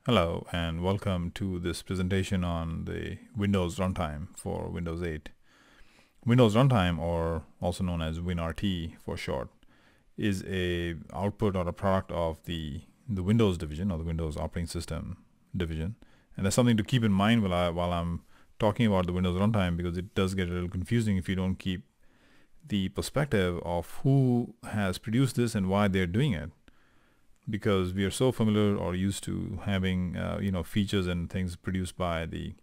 Hello and welcome to this presentation on the Windows Runtime for Windows 8. Windows Runtime, or also known as WinRT for short, is a output or a product of the Windows division, or the Windows operating system division. And that's something to keep in mind while I'm talking about the Windows Runtime, because it does get a little confusing if you don't keep the perspective of who has produced this and why they're doing it. Because we are so familiar or used to having features and things produced by the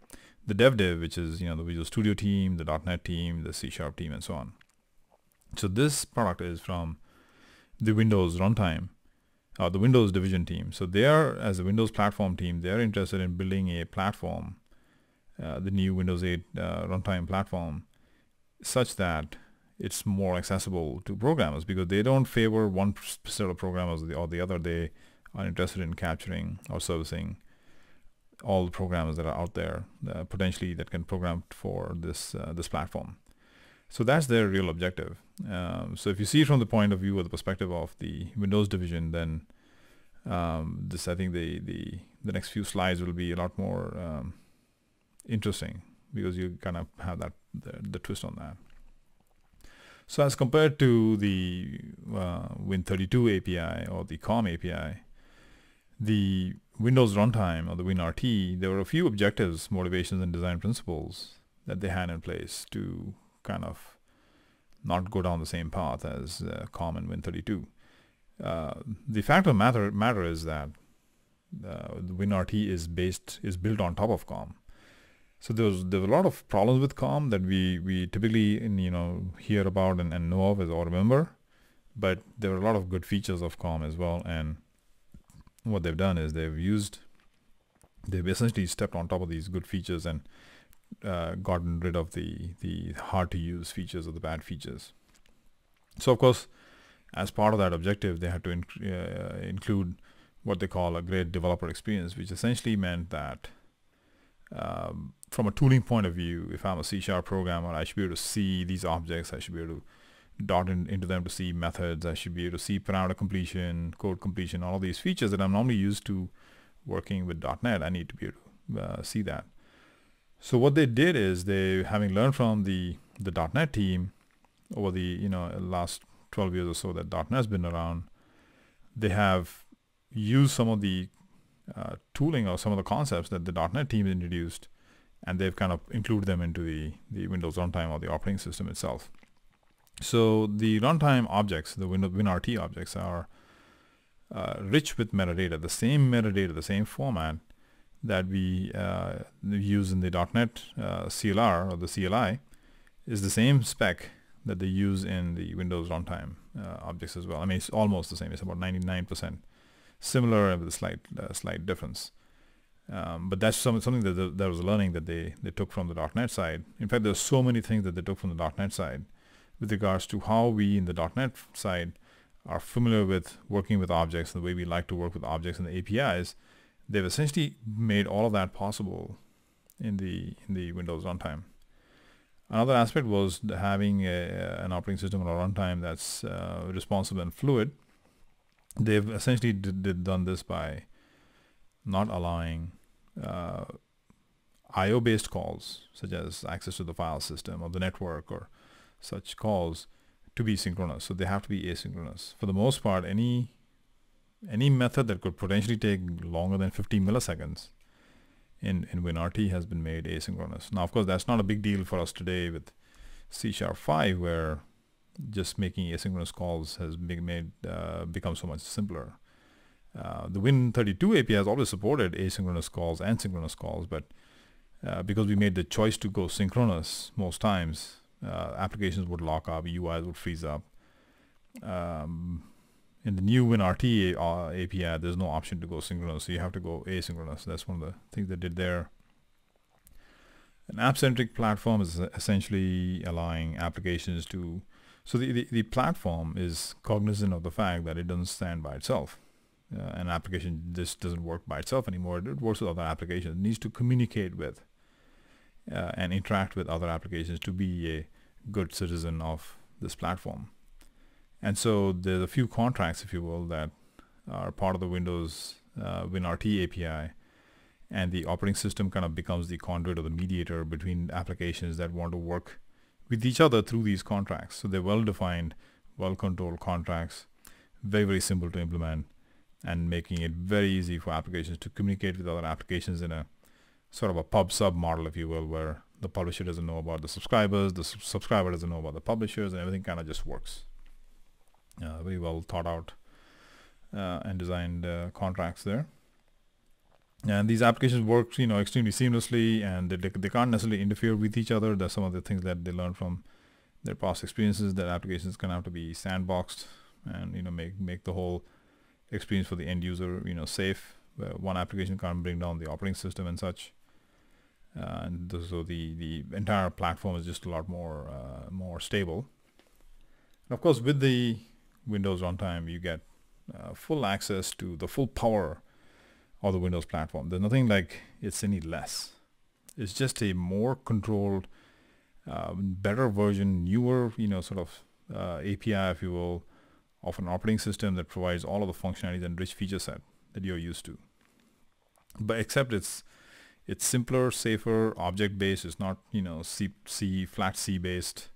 dev, which is the Visual Studio team, the .NET team, the C# team, and so on. So this product is from the Windows Runtime, the Windows division team. So they are, as a Windows platform team, they are interested in building a platform, the new Windows 8 Runtime platform, such that it's more accessible to programmers, because they don't favor one set of programmers or the other. They are interested in capturing or servicing all the programmers that are out there potentially that can program for this platform. So that's their real objective. So if you see it from the point of view or the perspective of the Windows division, then I think the next few slides will be a lot more interesting, because you kind of have that the twist on that. So as compared to the Win32 API or the COM API, the Windows Runtime or the WinRT, there were a few objectives, motivations, and design principles that they had in place to kind of not go down the same path as COM and Win32. The fact of the matter is that the WinRT is built on top of COM. So there were a lot of problems with COM that we typically hear about and know of or remember, but there were a lot of good features of COM as well. And what they've done is they've essentially stepped on top of these good features and gotten rid of the hard to use features or the bad features. So of course, as part of that objective, they had to include what they call a great developer experience, which essentially meant that from a tooling point of view, if I'm a C# programmer, I should be able to see these objects. I should be able to dot into them to see methods. I should be able to see parameter completion, code completion, all of these features that I'm normally used to working with .NET. I need to be able to see that. So what they did is, they, having learned from the .NET team over the last 12 years or so that .NET has been around, they have used some of the tooling or some of the concepts that the .NET team introduced, and they've kind of included them into the Windows Runtime or the operating system itself. So the runtime objects, the WinRT objects, are rich with metadata, the same format that we use in the .NET CLR or the CLI is the same spec that they use in the Windows Runtime objects as well. I mean, it's almost the same. It's about 99% similar with a slight difference. But that's something that there was a learning that they took from the .NET side. In fact, there's so many things that they took from the .NET side with regards to how we in the .NET side are familiar with working with objects, and the way we like to work with objects and the APIs. They've essentially made all of that possible in the Windows Runtime. Another aspect was having an operating system or a runtime that's responsive and fluid. They've essentially done this by not allowing IO-based calls, such as access to the file system or the network or such calls, to be synchronous. So they have to be asynchronous. For the most part, any method that could potentially take longer than 50 milliseconds in WinRT has been made asynchronous. Now, of course, that's not a big deal for us today with C#5, where just making asynchronous calls has become so much simpler. The Win32 API has always supported asynchronous calls and synchronous calls, but because we made the choice to go synchronous most times, applications would lock up, UIs would freeze up. In the new WinRT API, there's no option to go synchronous, so you have to go asynchronous. That's one of the things they did there. An app-centric platform is essentially allowing applications to... So the platform is cognizant of the fact that it doesn't stand by itself. An application just doesn't work by itself anymore. It works with other applications. It needs to communicate with and interact with other applications to be a good citizen of this platform. And so there's a few contracts, if you will, that are part of the Windows WinRT API and the operating system kind of becomes the conduit or the mediator between applications that want to work with each other through these contracts. So they're well-defined, well-controlled contracts, very, very simple to implement, and making it very easy for applications to communicate with other applications in a sort of a pub-sub model, if you will, where the publisher doesn't know about the subscribers, the subscriber doesn't know about the publishers, and everything kind of just works. Very well thought out and designed contracts there. And these applications work, extremely seamlessly, and they can't necessarily interfere with each other. That's some of the things that they learn from their past experiences, that applications can have to be sandboxed and, make the whole experience for the end user, safe. One application can't bring down the operating system and such. And so the entire platform is just a lot more stable. And of course, with the Windows runtime, you get full access to the full power of the Windows platform. There's nothing like it's any less. It's just a more controlled, better version, newer, sort of API, if you will, of an operating system that provides all of the functionalities and rich feature set that you're used to. But except it's simpler, safer, object-based. It's not, flat C based,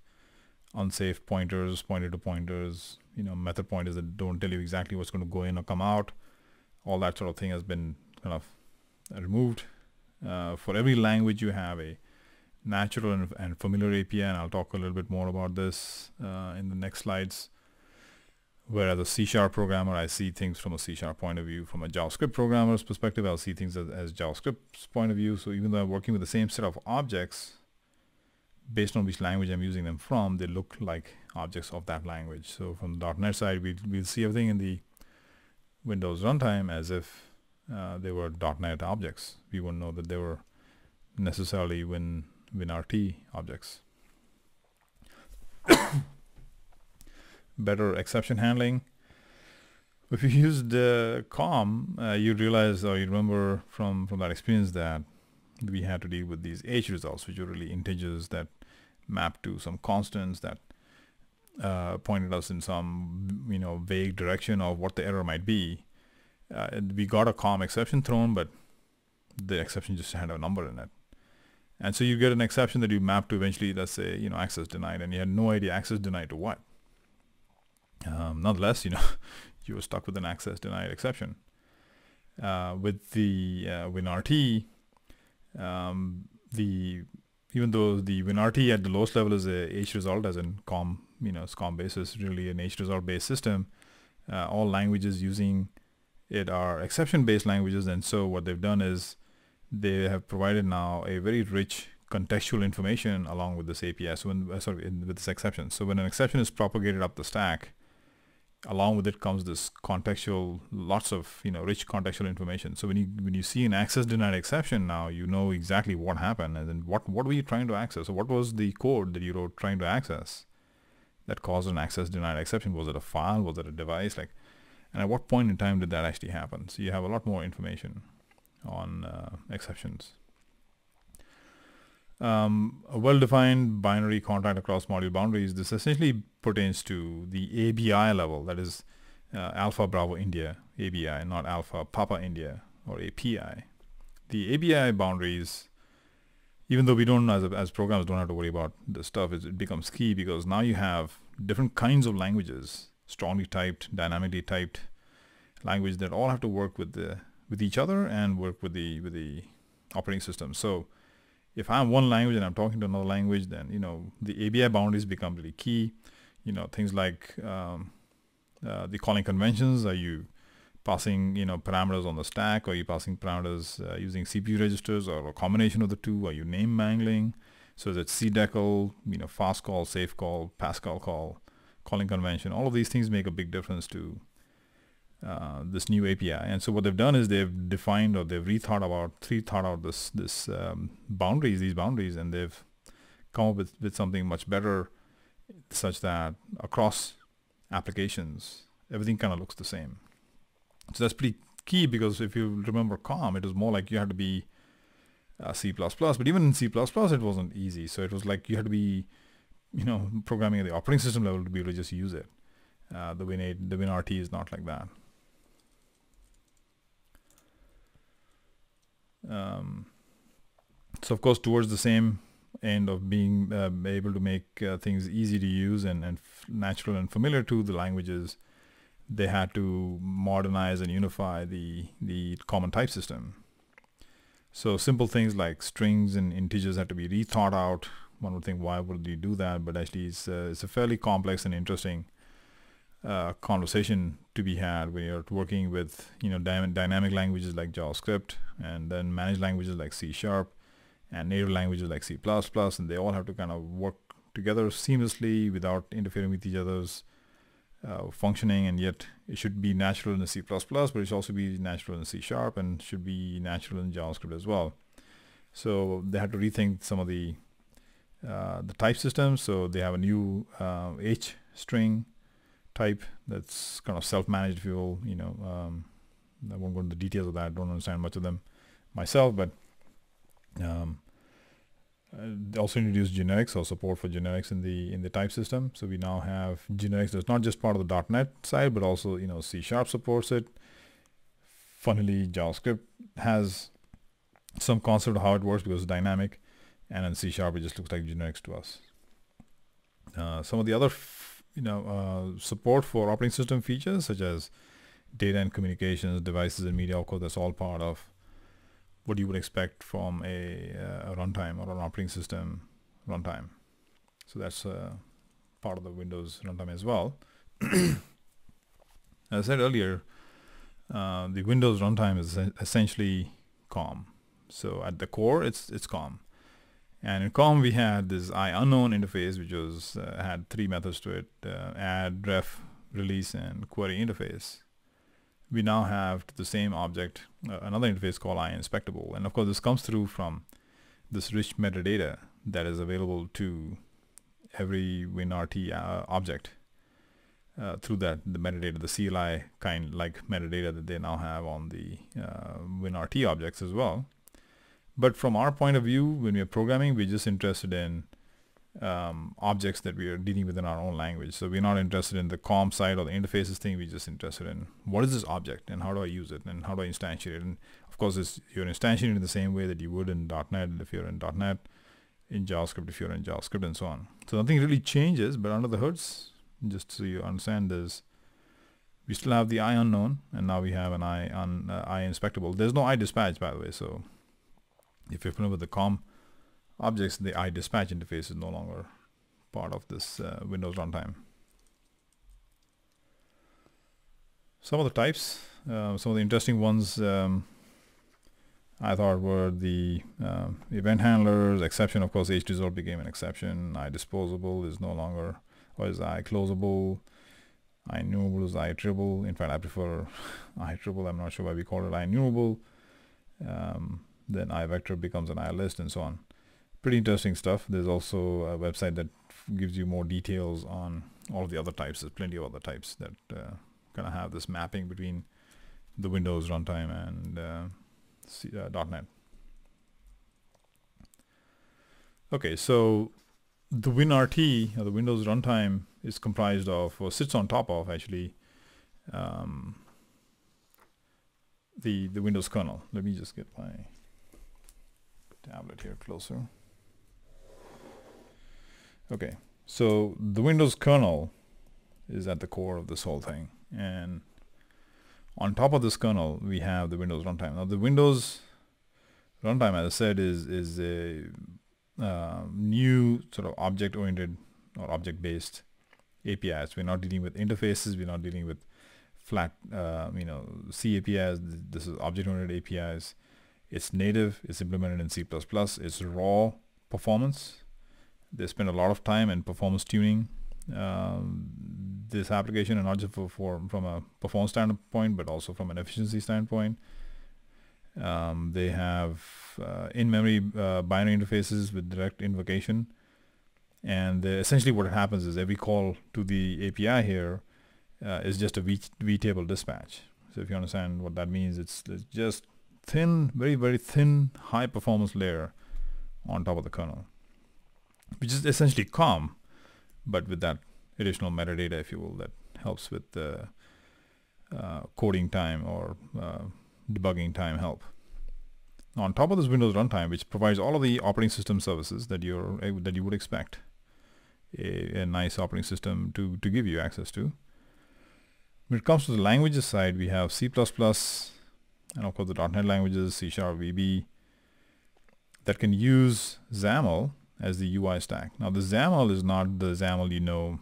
unsafe pointers, pointer to pointers, method pointers that don't tell you exactly what's going to go in or come out. All that sort of thing has been kind of removed. For every language, you have a natural and familiar API, and I'll talk a little bit more about this in the next slides. Whereas a C# programmer, I see things from a C# point of view. From a JavaScript programmer's perspective, I'll see things as JavaScript's point of view. So even though I'm working with the same set of objects, based on which language I'm using them from, they look like objects of that language. So from the .NET side, we'll see everything in the Windows runtime as if they were .NET objects. We won't know that they were necessarily WinRT objects. Better exception handling. If you used COM, you realize, or you remember from that experience, that we had to deal with these H results, which were really integers that mapped to some constants that pointed us in some vague direction of what the error might be. We got a COM exception thrown, but the exception just had a number in it. And so you get an exception that you map to eventually, let's say, access denied, and you had no idea access denied to what. Nonetheless, you were stuck with an access denied exception. With the WinRT, even though the WinRT at the lowest level is a H result, as in COM, it's COM basis, really an H result based system. All languages using it are exception based languages, and so what they've done is they have provided now a very rich contextual information along with this API. So with this exception. So when an exception is propagated up the stack, along with it comes this contextual, lots of rich contextual information. So when you see an access denied exception, now you know exactly what happened, and then what were you trying to access? So what was the code that you wrote trying to access that caused an access denied exception? Was it a file? Was it a device? And at what point in time did that actually happen? So you have a lot more information on exceptions. A well-defined binary contract across module boundaries. This essentially pertains to the ABI level, that is Alpha Bravo India, ABI, not Alpha Papa India or API. The ABI boundaries, even though we don't, as programmers, don't have to worry about this stuff, it becomes key because now you have different kinds of languages, strongly typed, dynamically typed language that all have to work with each other and work with the operating system. So if I'm one language and I'm talking to another language, then the ABI boundaries become really key. Things like the calling conventions. Are you passing parameters on the stack? Or are you passing parameters using CPU registers, or a combination of the two? Are you name mangling? So that's cdecal, fast call, safe call, Pascal call, calling convention. All of these things make a big difference to this new API. And so what they've done is they've defined, or they've rethought out these boundaries, and they've come up with something much better, such that across applications everything kind of looks the same. So that's pretty key, because if you remember COM, it was more like you had to be C++, but even in C++ it wasn't easy. So it was like you had to be programming at the operating system level to be able to just use it. The WinRT is not like that. So of course, towards the same end of being able to make things easy to use and natural and familiar to the languages, they had to modernize and unify the common type system. So simple things like strings and integers had to be rethought out. One would think, why would you do that? But actually, it's a fairly complex and interesting conversation to be had when you're working with dynamic languages like JavaScript, and then managed languages like C# and native languages like C++, and they all have to kind of work together seamlessly without interfering with each other's functioning, and yet it should be natural in the C++, but it should also be natural in C# and should be natural in JavaScript as well. So they had to rethink some of the type systems. So they have a new H string type that's kind of self-managed, if you will. I won't go into the details of that. I don't understand much of them myself, but they also introduced generics, or support for generics in the type system. So we now have generics that's not just part of the .NET side, but also C# supports it. Funnily, JavaScript has some concept of how it works because it's dynamic, and in C# it just looks like generics to us. Some of the other support for operating system features such as data and communications, devices and media, of course, that's all part of what you would expect from a runtime or an operating system runtime. So that's part of the Windows runtime as well. As I said earlier, the Windows runtime is essentially COM. So at the core, it's COM. And in COM, we had this IUnknown interface, which was had three methods to it: add, ref, release, and query interface. We now have the same object, another interface called IInspectable. And of course, this comes through from this rich metadata that is available to every WinRT object through the metadata, the CLI kind like metadata that they now have on the WinRT objects as well. But from our point of view, when we are programming, we're just interested in objects that we are dealing with in our own language. So we're not interested in the COM side or the interfaces thing. We're just interested in what is this object and how do I use it and how do I instantiate it. And of course, you're instantiating it in the same way that you would in .NET if you're in .NET, in JavaScript if you're in JavaScript, and so on. So nothing really changes, but under the hoods, just so you understand this, we still have the IUnknown, and now we have an IInspectable. There's no IDispatch, by the way. So if you're familiar with the COM objects, the IDispatch interface is no longer part of this Windows runtime. Some of the types, some of the interesting ones I thought were the event handlers, exception. Of course, HDissolve became an exception. IDisposable is no longer, or is IClosable. IEnumerable is IItribble. In fact, I prefer IItribble. I'm not sure why we call it IEnumerable. Then iVector becomes an iList, and so on. Pretty interesting stuff. There's also a website that gives you more details on all of the other types. There's plenty of other types that kind of have this mapping between the Windows runtime and .NET. Okay, so the WinRT, or the Windows runtime, is comprised of, or sits on top of, actually, the Windows kernel. Let me just get my tablet here closer. Okay, so the Windows kernel is at the core of this whole thing, and on top of this kernel we have the Windows runtime. Now the Windows runtime, as I said, is a new sort of object-oriented or object-based APIs. We're not dealing with interfaces. We're not dealing with flat, C APIs. This is object-oriented APIs. It's native. It's implemented in C++. It's raw performance. They spend a lot of time in performance tuning this application, and not just from a performance standpoint, but also from an efficiency standpoint. They have in-memory binary interfaces with direct invocation, and essentially what happens is every call to the API here is just a vtable dispatch. So if you understand what that means, it's just thin, very, very thin, high performance layer on top of the kernel, which is essentially COM, but with that additional metadata, if you will, that helps with the coding time or debugging time help. on top of this Windows runtime, which provides all of the operating system services that you would expect a nice operating system to give you access to. When it comes to the languages side, we have C++, and of course the .NET languages, C#, VB, that can use XAML as the UI stack. Now the XAML is not the XAML you know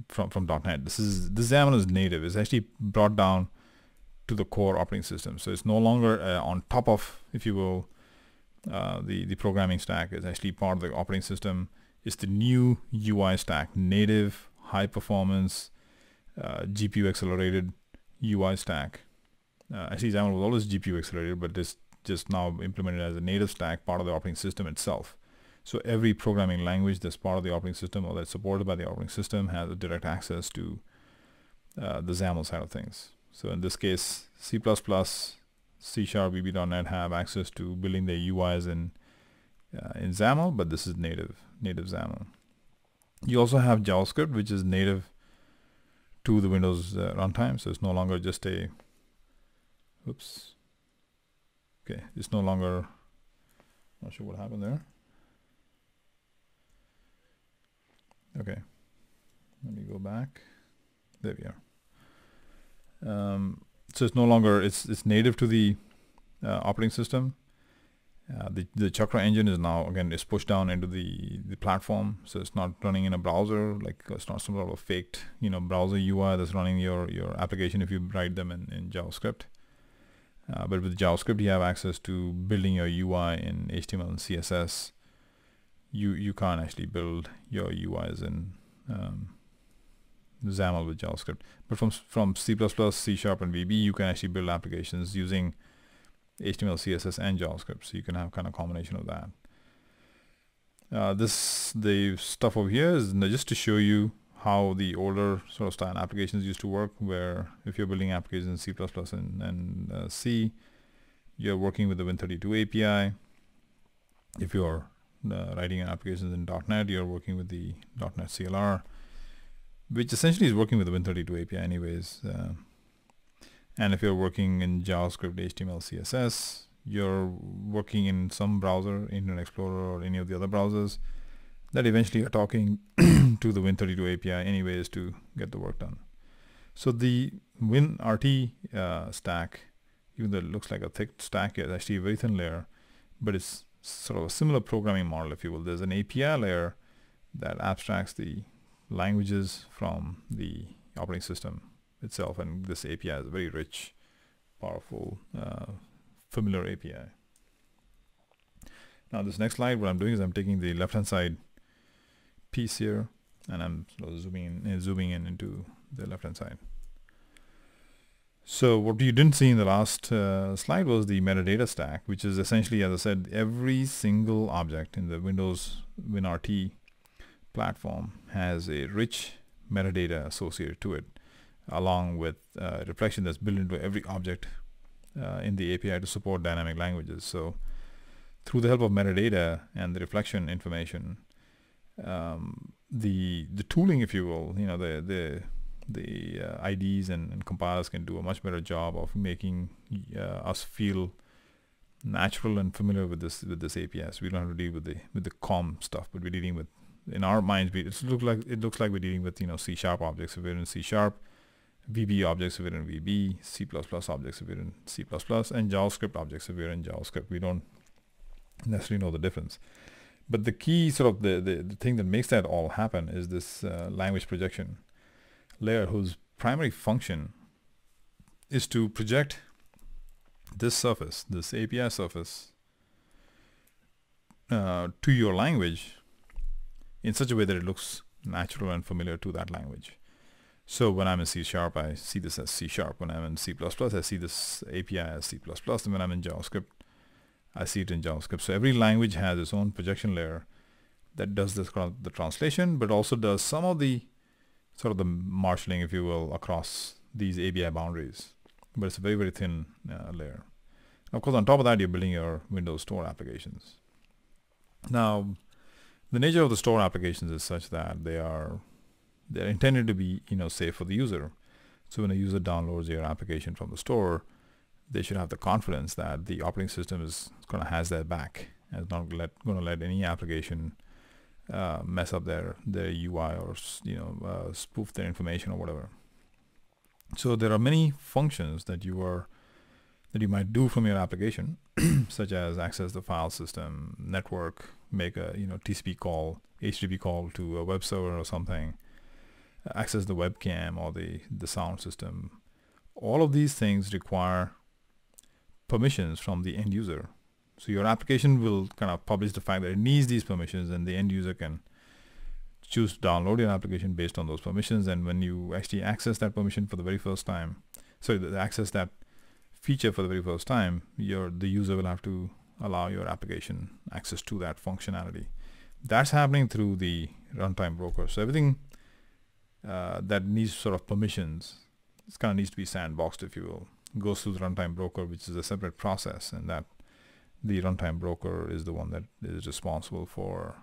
from .NET. This XAML is native. It's actually brought down to the core operating system. So it's no longer on top of, if you will, the programming stack. It's actually part of the operating system. It's the new UI stack, native, high performance, GPU accelerated UI stack. Actually XAML was always GPU accelerated, but this just now implemented as a native stack, part of the operating system itself. So every programming language that's part of the operating system or that's supported by the operating system has a direct access to the XAML side of things. So in this case, C++, C#, VB.NET have access to building their UIs in XAML, but this is native XAML. You also have JavaScript, which is native to the Windows runtime. So it's no longer just a, it's no longer, not sure what happened there. Okay, let me go back. There we are. So it's no longer, it's native to the operating system. The Chakra engine is now, again, is pushed down into the platform. So it's not running in a browser, like it's not some sort of a faked, browser UI that's running your application if you write them in JavaScript. But with JavaScript, you have access to building your UI in HTML and CSS. You can't actually build your UIs in XAML with JavaScript. But from C++, C# and VB, you can actually build applications using HTML, CSS, and JavaScript. So you can have kind of combination of that. The stuff over here is just to show you how the older sort of style applications used to work, where if you're building applications in C++ and C, you're working with the Win32 API. If you're writing applications in .NET, you're working with the .NET CLR, which essentially is working with the Win32 API anyways. And if you're working in JavaScript, HTML, CSS, you're working in some browser, Internet Explorer or any of the other browsers that eventually are talking to the Win32 API anyways to get the work done. So the WinRT stack, even though it looks like a thick stack, is actually a very thin layer, but it's sort of a similar programming model, if you will. There's an API layer that abstracts the languages from the operating system itself, and this API is a very rich, powerful, familiar API. Now this next slide, what I'm doing is I'm taking the left-hand side piece here, and I'm sort of zooming in into the left-hand side. So what you didn't see in the last slide was the metadata stack, which is essentially, as I said, every single object in the Windows WinRT platform has a rich metadata associated to it, along with reflection that's built into every object in the API to support dynamic languages. So through the help of metadata and the reflection information, the tooling, if you will, the IDs and compilers can do a much better job of making us feel natural and familiar with this API. So we don't have to deal with the COM stuff, but we're dealing with, in our minds, it looks like we're dealing with C# objects if we're in C#, VB objects if we're in VB, C++ objects if we're in C++, and JavaScript objects if we're in JavaScript. We don't necessarily know the difference. But the key sort of the thing that makes that all happen is this language projection layer, whose primary function is to project this surface, this API surface, to your language in such a way that it looks natural and familiar to that language. So when I'm in C#, I see this as C#. When I'm in C++, I see this API as C++. And when I'm in JavaScript, I see it in JavaScript. So every language has its own projection layer that does this, the translation, but also does some of the sort of the marshalling, if you will, across these ABI boundaries. But it's a very, very thin layer. Of course, on top of that, you're building your Windows Store applications. Now, the nature of the store applications is such that they're intended to be, safe for the user. So when a user downloads your application from the store, they should have the confidence that the operating system is going to has their back and is not going to let any application mess up their UI or spoof their information or whatever. So there are many functions that you might do from your application, such as access the file system, network, make a TCP call, HTTP call to a web server or something, access the webcam or the sound system. All of these things require permissions from the end user. So your application will kind of publish the fact that it needs these permissions, and the end user can choose to download your application based on those permissions. And when you actually access that permission for the very first time, access that feature for the very first time, the user will have to allow your application access to that functionality. That's happening through the runtime broker. So everything that needs sort of permissions, it kind of needs to be sandboxed, if you will, goes through the runtime broker, which is a separate process, and that the runtime broker is the one that is responsible for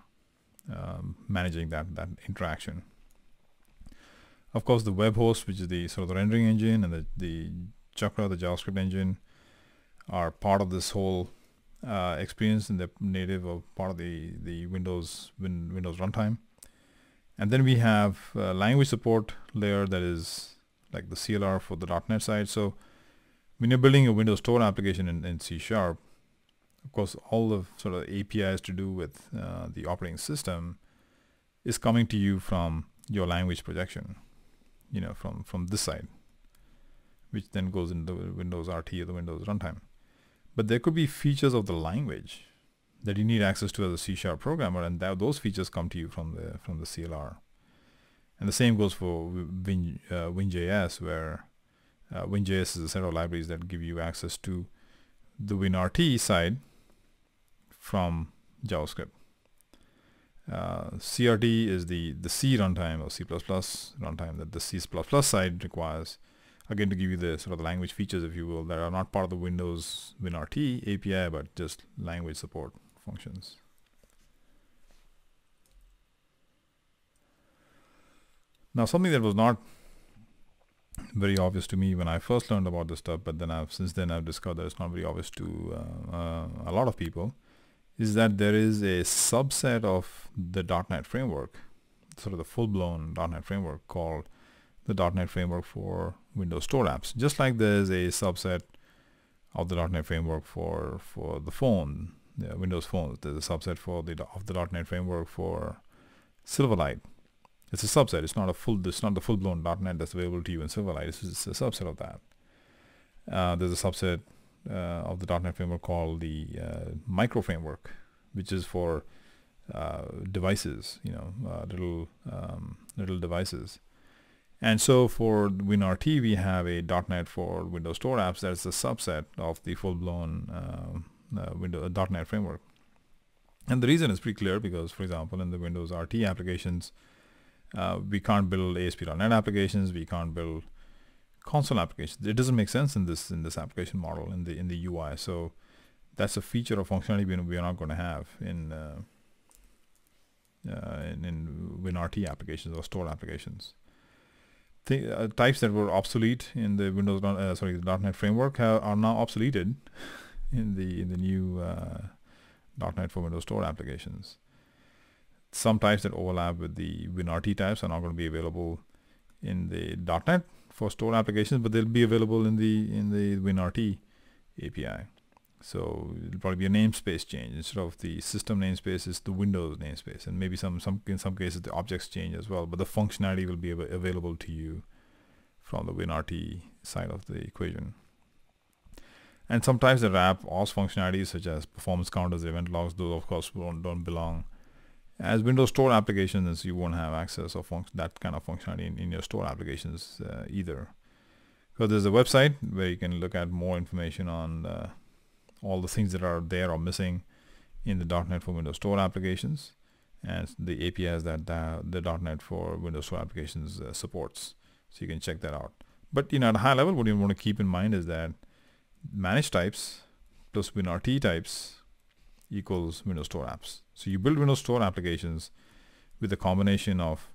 managing that interaction. Of course, the web host, which is the sort of the rendering engine, and the Chakra, the JavaScript engine, are part of this whole experience, and they're native or part of the Windows runtime. And then we have a language support layer that is like the CLR for the .NET side. So when you're building a Windows Store application in C#, of course, all the sort of APIs to do with the operating system is coming to you from your language projection, from this side, which then goes into Windows RT or the Windows runtime. But there could be features of the language that you need access to as a C# programmer, and those features come to you from the CLR. And the same goes for WinJS, where WinJS is a set of libraries that give you access to the WinRT side from JavaScript. CRT is the C runtime or C++ runtime that the C++ side requires, again, to give you the sort of the language features, if you will, that are not part of the Windows WinRT API, but just language support functions. Now, something that was not very obvious to me when I first learned about this stuff, but then since then I've discovered that it's not very obvious to a lot of people, is that there is a subset of the .NET Framework, sort of the full-blown .NET Framework, called the .NET Framework for Windows Store apps. Just like there's a subset of the .NET Framework for the phone, Windows Phone. There's a subset of the .NET Framework for Silverlight. It's a subset. It's not the full-blown .NET that's available to you in Silverlight. It's a subset of that. There's a subset of the .NET Framework called the Micro Framework, which is for devices, little devices. And so for WinRT, we have a .NET for Windows Store apps that is a subset of the full-blown .NET Framework. And the reason is pretty clear because, for example, in the Windows RT applications, we can't build ASP.NET applications. We can't build console applications. It doesn't make sense in this application model in the UI. So that's a feature of functionality we are not going to have in WinRT applications or store applications. Types that were obsolete in the the .NET Framework are now obsoleted in the new .NET for Windows Store applications. Some types that overlap with the WinRT types are not going to be available in the .NET for store applications, but they'll be available in the WinRT API. So it'll probably be a namespace change. Instead of the system namespace, it's the Windows namespace, and maybe in some cases the objects change as well. But the functionality will be available to you from the WinRT side of the equation. And some types that wrap OS functionalities, such as performance counters, event logs, those of course don't belong as Windows Store applications. You won't have access of that kind of functionality in your store applications either. Because there's a website where you can look at more information on all the things that are there or missing in the .NET for Windows Store applications and the APIs that the .NET for Windows Store applications supports. So you can check that out. But at a high level, what you want to keep in mind is that managed types plus WinRT types equals Windows Store apps. So you build Windows Store applications with a combination of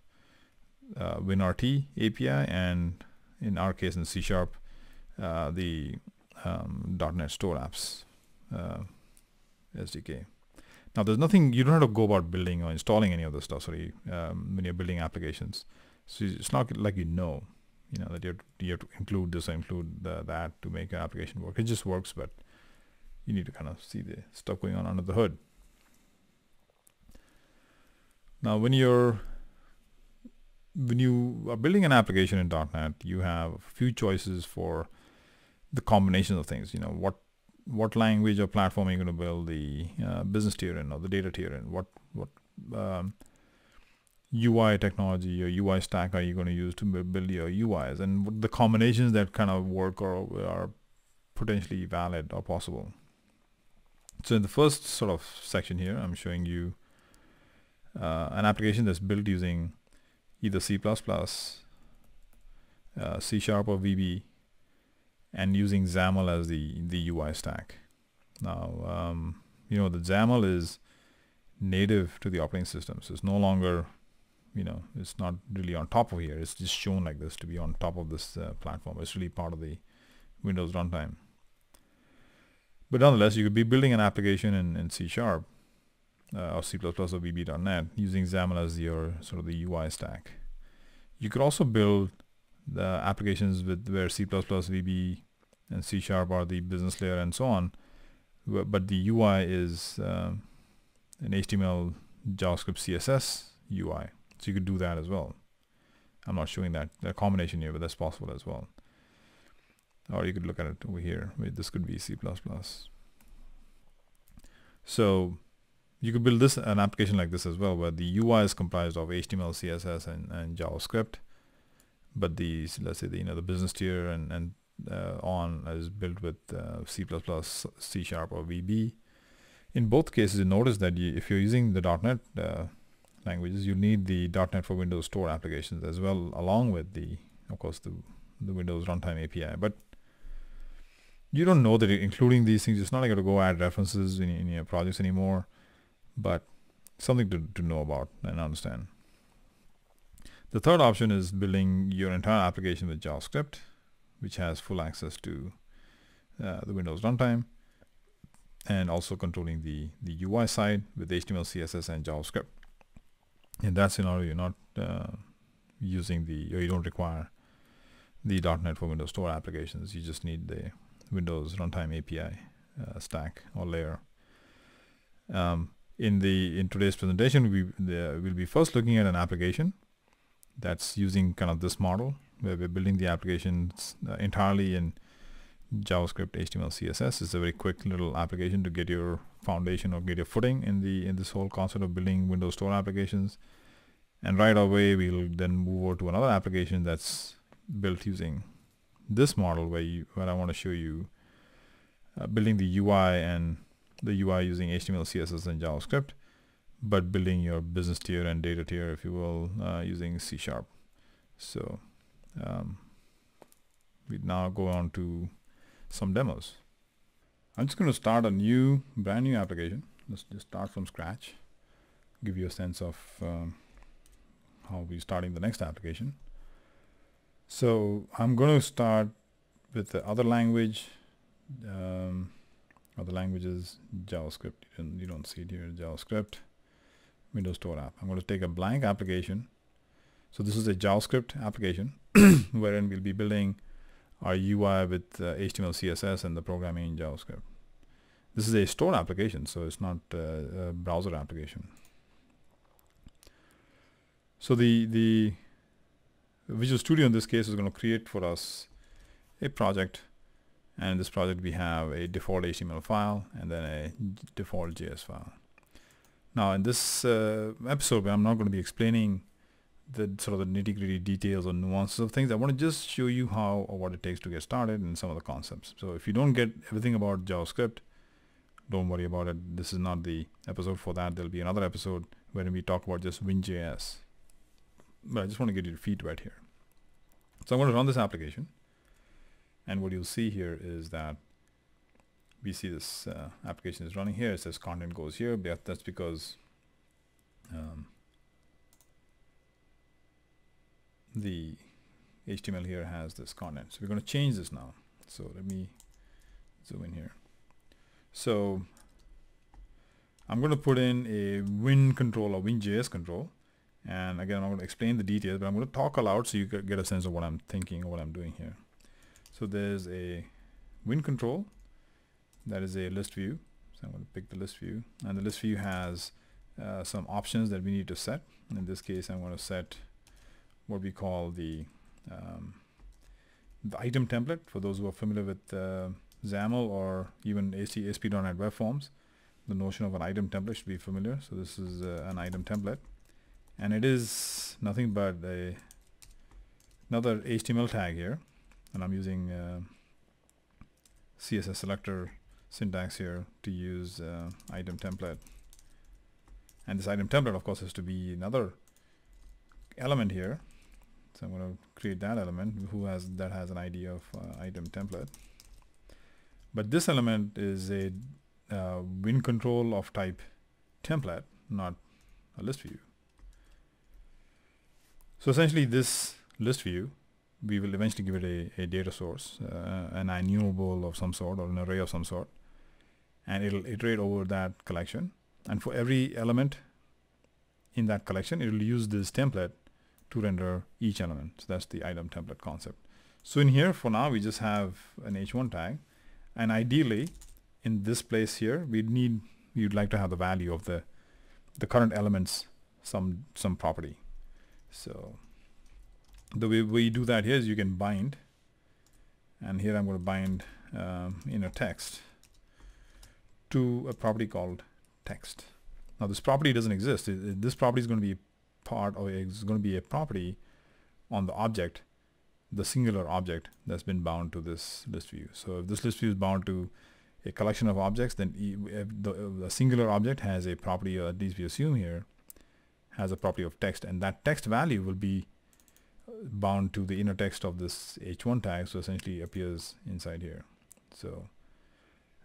WinRT API and, in our case, in C#, the .NET Store Apps SDK. Now there's nothing, you don't have to go about building or installing any of this stuff, when you're building applications. So it's not like you know that you have to include this or include that to make an application work. It just works, but you need to kind of see the stuff going on under the hood. Now when you are building an application in .NET, you have a few choices for the combination of things. What language or platform are you going to build the business tier in or the data tier in? What UI technology or UI stack are you going to use to build your UIs, and the combinations that kind of work or are potentially valid or possible. So in the first sort of section here, I'm showing you an application that's built using either C++, C# or VB, and using XAML as the UI stack. Now, the XAML is native to the operating system, so it's no longer, it's not really on top of here. It's just shown like this to be on top of this platform. It's really part of the Windows runtime. But nonetheless, you could be building an application in C# or C++ or VB.NET using XAML as your sort of the UI stack. You could also build the applications where C++, VB, and C# are the business layer and so on, but the UI is an HTML, JavaScript, CSS UI. So you could do that as well. I'm not showing that combination here, but that's possible as well. Or you could look at it over here. This could be C++. So you could build an application like this as well, where the UI is comprised of HTML, CSS, and JavaScript, but let's say the business tier and on is built with C++, C# or VB. In both cases, you notice that if you're using the .NET languages, you need the .NET for Windows Store applications as well, along with of course, the Windows Runtime API. But you don't know that including these things. It's not like you have to go add references in your projects anymore, but something to know about and understand. The third option is building your entire application with JavaScript, which has full access to the Windows runtime, and also controlling the UI side with HTML, CSS, and JavaScript. In that scenario, you're not using or you don't require the .NET for Windows Store applications. You just need the Windows Runtime API stack or layer. In today's presentation, we'll be first looking at an application that's using kind of this model, where we're building the applications entirely in JavaScript, HTML, CSS. It's a very quick little application to get your foundation or get your footing in this whole concept of building Windows Store applications. And right away, we'll then move over to another application that's built using this model, where I want to show you building the UI and the UI using HTML, CSS, and JavaScript, but building your business tier and data tier, if you will, using C#. So we now go on to some demos. I'm just going to start a brand new application. Let's just start from scratch, give you a sense of how we're starting the next application. So I'm going to start with the other language. Other languages, JavaScript. You don't see it here. JavaScript, Windows Store app. I'm going to take a blank application. So this is a JavaScript application wherein we'll be building our UI with HTML, CSS, and the programming in JavaScript. This is a store application, so it's not a browser application. So the Visual Studio in this case is going to create for us a project, and in this project we have a default HTML file and then a default JS file. Now in this episode, I'm not going to be explaining the sort of the nitty-gritty details or nuances of things. I want to just show you how or what it takes to get started and some of the concepts. So if you don't get everything about JavaScript, don't worry about it. This is not the episode for that. There'll be another episode where we talk about just WinJS. But I just want to get your feet wet here. So I'm going to run this application. And what you'll see here is that we see this application is running here. It says content goes here. That's because the HTML here has this content. So we're going to change this now. So let me zoom in here. So I'm going to put in a Win control or WinJS control, and again I'm going to explain the details, but I'm going to talk aloud so you get a sense of what I'm thinking or what I'm doing here. So there's a Win control that is a list view. So I'm going to pick the list view, and the list view has some options that we need to set. In this case, I'm going to set what we call the item template. For those who are familiar with XAML or even ASP.NET Web Forms, the notion of an item template should be familiar. So this is an item template, and it is nothing but another HTML tag here, and I'm using CSS selector syntax here to use item template. And this item template, of course, has to be another element here. So I'm going to create that element that has an ID of item template. But this element is a Win control of type template, not a list view. So essentially, this list view, we will eventually give it a data source, an enumerable of some sort or an array of some sort, and it'll iterate over that collection. And for every element in that collection, it will use this template to render each element. So that's the item template concept. So in here, for now, we just have an h1 tag, and ideally, in this place here, we'd like to have the value of the current elements some property. So the way we do that here is you can bind, and here I'm going to bind inner text to a property called text. Now this property doesn't exist. This property is going to be part, or is going to be a property on the object, the singular object that's been bound to this list view. So if this list view is bound to a collection of objects, then if the singular object has a property, or at least we assume here, has a property of text, and that text value will be bound to the inner text of this h1 tag, so essentially appears inside here. So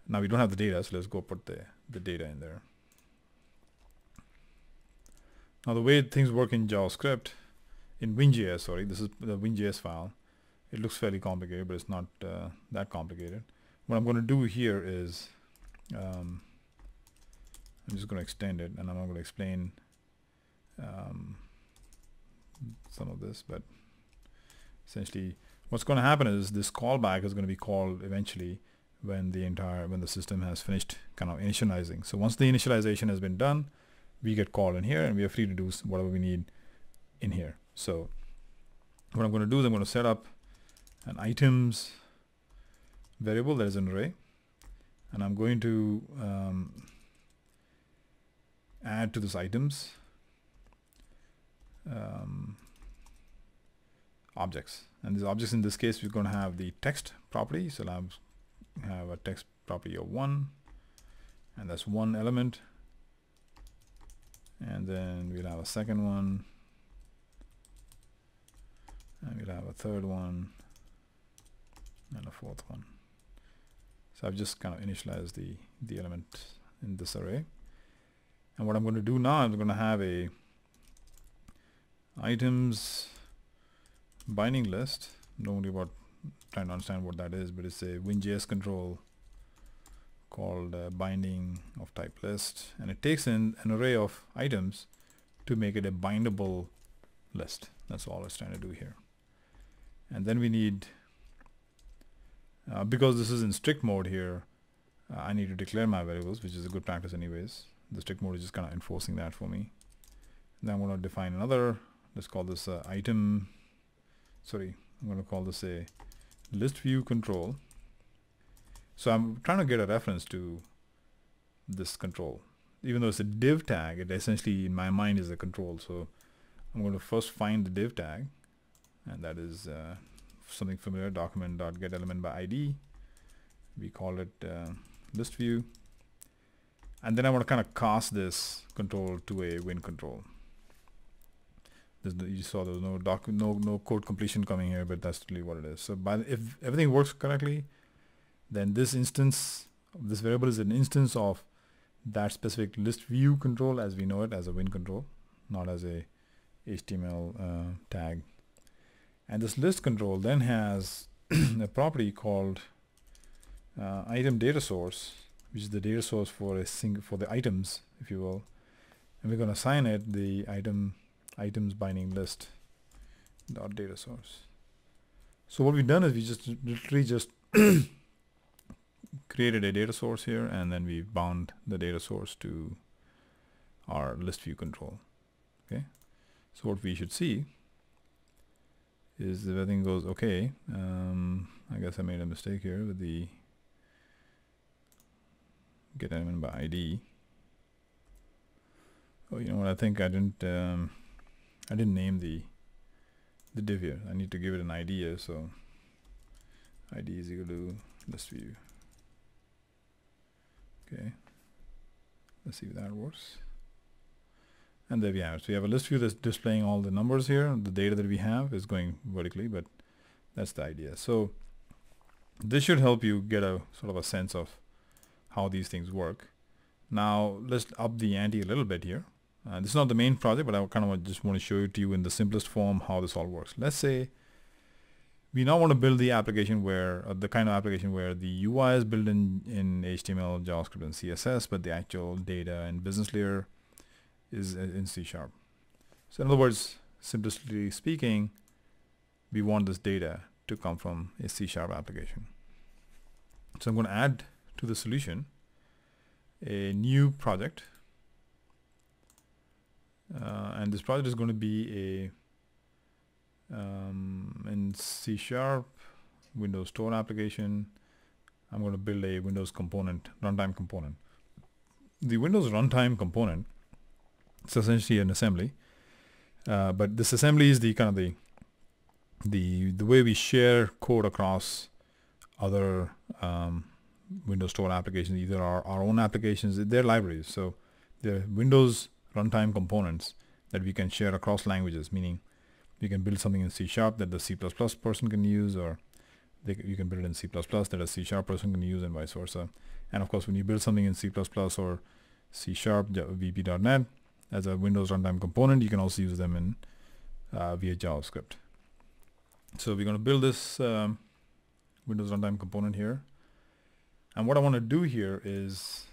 now we don't have the data, so let's go put the data in there. Now the way things work in JavaScript, in WinJS, sorry, this is the WinJS file. It looks fairly complicated, but it's not that complicated. What I'm going to do here is I'm just going to extend it, and I'm not going to explain some of this, but essentially what's going to happen is this callback is going to be called eventually when the system has finished kind of initializing. So once the initialization has been done, we get called in here, and we are free to do whatever we need in here. So what I'm going to do is I'm going to set up an items variable that is an array, and I'm going to add to this items objects, and these objects in this case we're going to have the text property. So I'll have a text property of 1, and that's one element, and then we'll have a second one, and we'll have a third one, and a fourth one. So I've just kind of initialized the element in this array, and what I'm going to do now, I'm going to have a items binding list. Don't worry about trying to understand what that is, but it's a WinJS control called binding of type list, and it takes in an array of items to make it a bindable list. That's all it's trying to do here. And then we need, because this is in strict mode here, I need to declare my variables, which is a good practice anyways. The strict mode is just kind of enforcing that for me. Then I'm going to define another, let's call this I'm going to call this a list view control. So I'm trying to get a reference to this control. Even though it's a div tag, it essentially in my mind is a control. So I'm going to first find the div tag, and that is something familiar, document.getElementById. We call it list view, and then I want to kind of cast this control to a Win control. You saw there was no code completion coming here, but that's really what it is. So if everything works correctly, then this variable is an instance of that specific list view control as we know it, as a Win control, not as a HTML tag. And this list control then has a property called item data source, which is the data source for the items, if you will, and we're going to assign it the items binding list dot data source. So what we've done is we just literally just created a data source here, and then we bound the data source to our list view control. Okay, so what we should see is if everything goes okay. I guess I made a mistake here with the get element by ID. Oh, you know what? I think I didn't name the div here. I need to give it an ID here. So ID is equal to list view. Okay, let's see if that works. And there we have it. So we have a list view that's displaying all the numbers here. The data that we have is going vertically, but that's the idea. So this should help you get a sort of a sense of how these things work. Now let's up the ante a little bit here. This is not the main project, but I kind of just want to show it to you in the simplest form how this all works. Let's say we now want to build the application where the kind of application where the UI is built in HTML, JavaScript, and CSS, but the actual data and business layer is in C#. So in other words, simplistically speaking, we want this data to come from a C# application. So I'm going to add to the solution a new project, and this project is going to be a in C# Windows Store application. I'm going to build a Windows component, runtime component. The Windows runtime component, it's essentially an assembly, but this assembly is the kind of the way we share code across other Windows Store applications, either our own applications, they're libraries. So they're Windows runtime components that we can share across languages, meaning you can build something in C# that the C++ person can use, or you can build it in C++ that a C# person can use, and vice versa. And of course, when you build something in C++ or C# VB.NET as a Windows runtime component, you can also use them in via JavaScript. So we're going to build this Windows runtime component here. And what I want to do here is,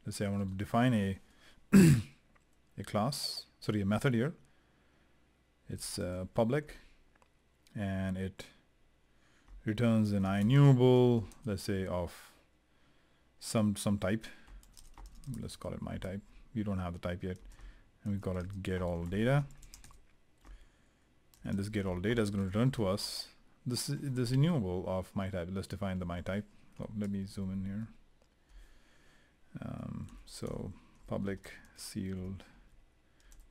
let's say I want to define a a method here. It's public, and it returns an IEnumerable, let's say of some type. Let's call it my type. We don't have the type yet, and we call it get all data. And this get all data is going to return to us this enumerable of my type. Let's define the my type. Oh, let me zoom in here. So public sealed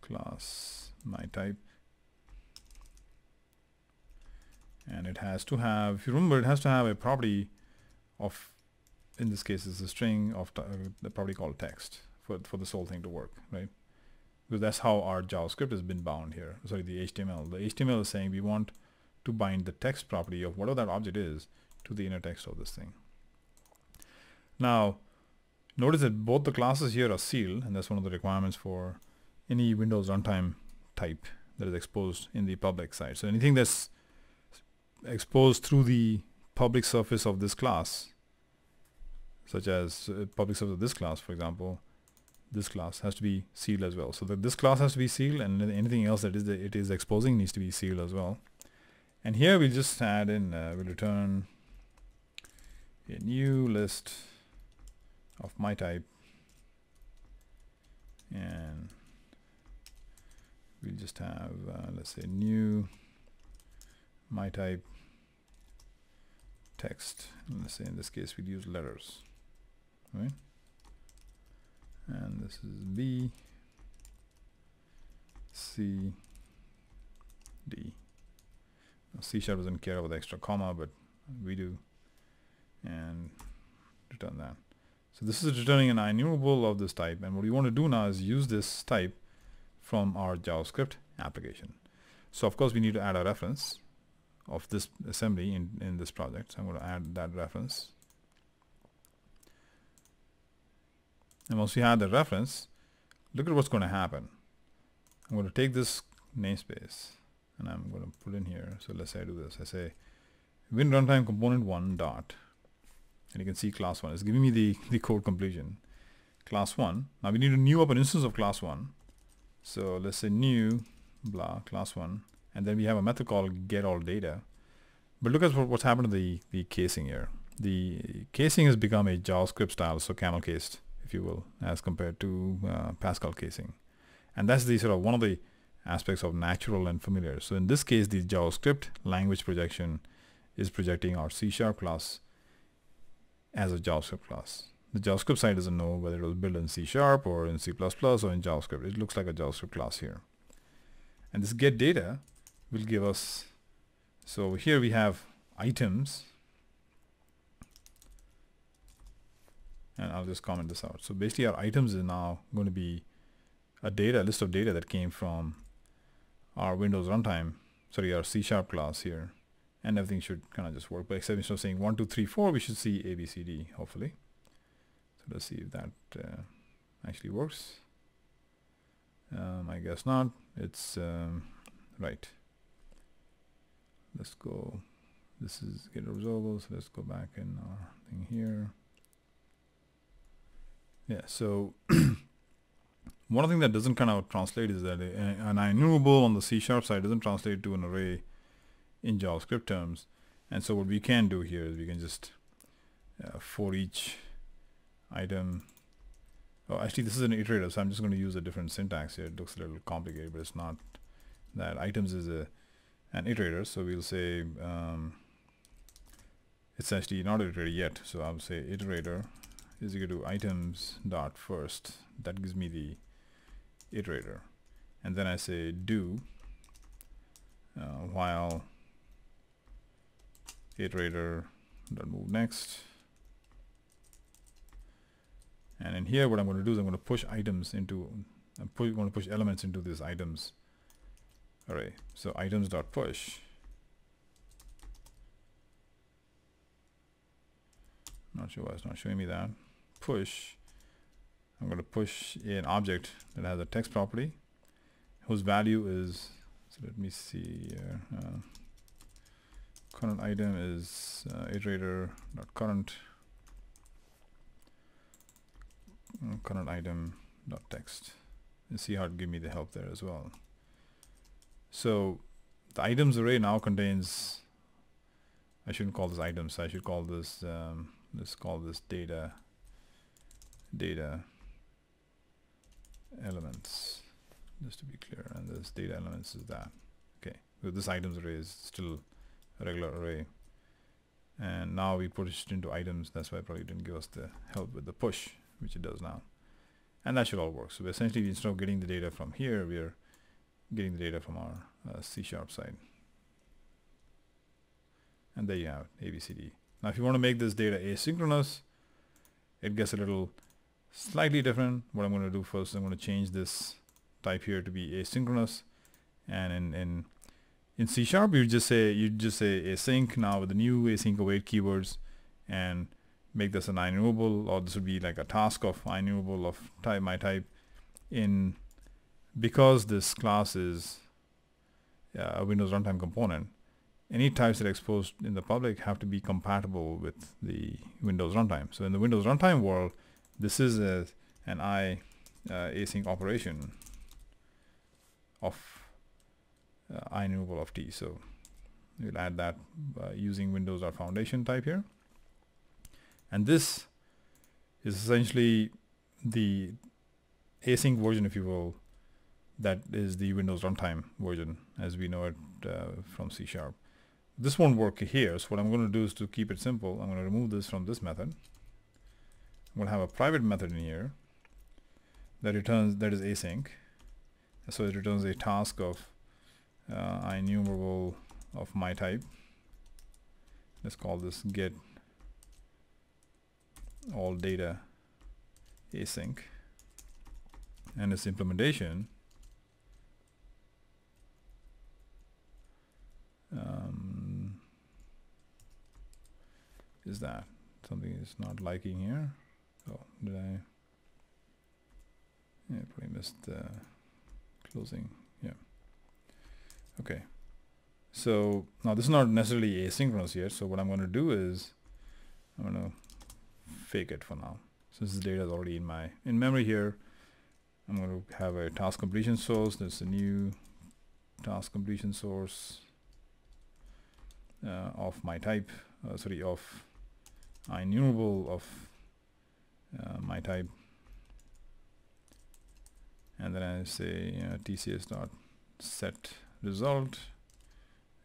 class my type, and it has to have, if you remember, it has to have a property of, in this case it's a string of the property called text for this whole thing to work, right? Because that's how our JavaScript has been bound here. Sorry, the HTML. The HTML is saying we want to bind the text property of whatever that object is to the inner text of this thing. Now, notice that both the classes here are sealed, and that's one of the requirements for any Windows runtime type that is exposed in the public side. So anything that's exposed through the public surface of this class, such as public surface of this class, for example, this class has to be sealed as well. So that this class has to be sealed, and anything else that it is exposing needs to be sealed as well. And here we'll just add in, we'll return a new list of my type, and we'll just have let's say new my type text, and let's say in this case we'll use letters, right? And this is B, C, D. Now, C# doesn't care about the extra comma, but we do, and return that. So this is returning an IEnumerable of this type, and what we want to do now is use this type from our JavaScript application. So of course we need to add a reference of this assembly in this project. So I'm going to add that reference. And once we add the reference, look at what's going to happen. I'm going to take this namespace and I'm going to put in here. So let's say I do this. I say win runtime component 1 dot, and you can see class 1. It's giving me the code completion. Class 1. Now we need to new up an instance of class 1. So let's say new blah class 1, and then we have a method called get all data. But look at what's happened to the casing here. The casing has become a JavaScript style, so camel cased, if you will, as compared to Pascal casing. And that's the sort of one of the aspects of natural and familiar. So in this case, the JavaScript language projection is projecting our C# class as a JavaScript class. The JavaScript side doesn't know whether it was built in C# or in C++ or in JavaScript. It looks like a JavaScript class here. And this get data will give us, so here we have items, and I'll just comment this out. So basically our items is now going to be a list of data that came from our Windows runtime, sorry, our C# class here, and everything should kind of just work. But except instead of saying 1, 2, 3, 4, we should see A, B, C, D, hopefully. So let's see if that actually works. I guess not. It's right. Let's go. This is get observable. So let's go back in our thing here. Yeah. So one thing that doesn't kind of translate is that an enumerable on the C# side doesn't translate to an array in JavaScript terms. And so what we can do here is we can just for each item. Oh, actually, this is an iterator, so I'm just going to use a different syntax here. It looks a little complicated, but it's not that. Items is an iterator, so we'll say it's actually not an iterator yet. So I'll say iterator is equal to items dot first. That gives me the iterator, and then I say do while iterator dot move next. And in here, what I'm going to do is I'm going to push items into, I'm going to push elements into this items array. So items dot push. Not sure why it's not showing me that. Push. I'm going to push an object that has a text property whose value is. So let me see here. Current item is iterator dot current. Current item dot text, and see how it give me the help there as well. So the items array now contains, I shouldn't call this items, I should call this let's call this data elements, just to be clear. And this data elements is that. Okay, so this items array is still a regular array, and now we pushed into items. That's why it probably didn't give us the help with the push, which it does now. And that should all work. So essentially, instead of getting the data from here, we are getting the data from our C# side. And there you have it, ABCD. Now if you want to make this data asynchronous, it gets a little slightly different. What I'm going to do first is I'm going to change this type here to be asynchronous. And in C# you just say async now with the new async await keywords, and make this an enumerable, or this would be like a task of enumerable of type my type. In because this class is a Windows runtime component, any types that are exposed in the public have to be compatible with the Windows runtime. So in the Windows runtime world, this is an async operation of enumerable of t. So we'll add that using Windows.Foundation type here. And this is essentially the async version, if you will, that is the Windows runtime version as we know it from C#. This won't work here, so what I'm going to do is, to keep it simple, I'm going to remove this from this method. I'm going to have a private method in here that returns, that is async. So it returns a task of enumerable of my type. Let's call this get all data async, and its implementation is that something is not liking here. Oh, did I? Yeah, probably missed closing. Yeah. Okay. So now this is not necessarily asynchronous yet. So what I'm going to do is I'm going to fake it for now. Since this data is already in memory here, I'm going to have a task completion source. There's a new task completion source of my type, of enumerable of my type, and then I say TCS dot set result,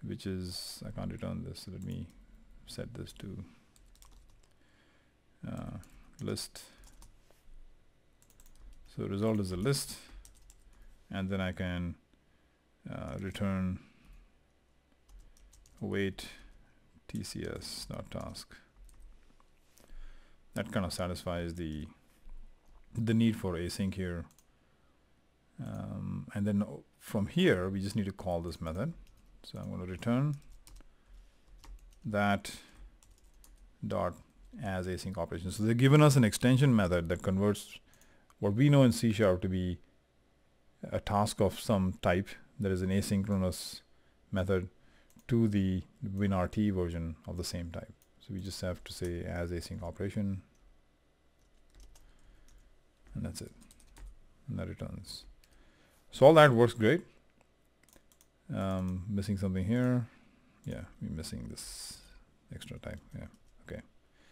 which is, I can't return this, so let me set this to list. So result is a list, and then I can return await TCS.task. That kind of satisfies the need for async here. And then from here, we just need to call this method. So I'm going to return that dot as async operation. So they've given us an extension method that converts what we know in C# to be a task of some type that is an asynchronous method to the WinRT version of the same type. So we just have to say as async operation, and that's it, and that returns. So all that works great. Missing something here. Yeah, we're missing this extra type. Yeah, okay.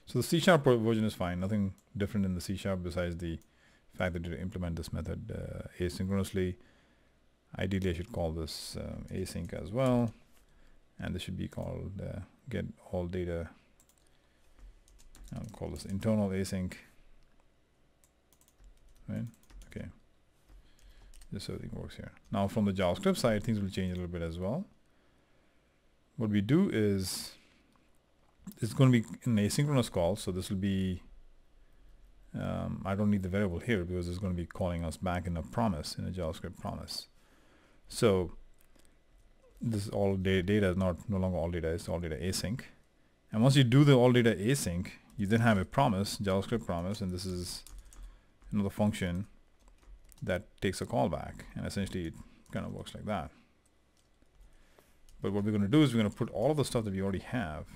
So the C# version is fine. Nothing different in the C# besides the fact that you implement this method asynchronously. Ideally, I should call this async as well, and this should be called get all data. I'll call this internal async. Right? Okay. Just so everything works here. Now, from the JavaScript side, things will change a little bit as well. What we do is it's going to be an asynchronous call, so this will be I don't need the variable here because it's going to be calling us back in a promise, in a JavaScript promise. So this is all data is no longer all data, it's all data async. And once you do the all data async, you then have a promise, JavaScript promise, and this is another function that takes a callback, and essentially it kind of works like that. But what we're going to do is we're going to put all of the stuff that we already have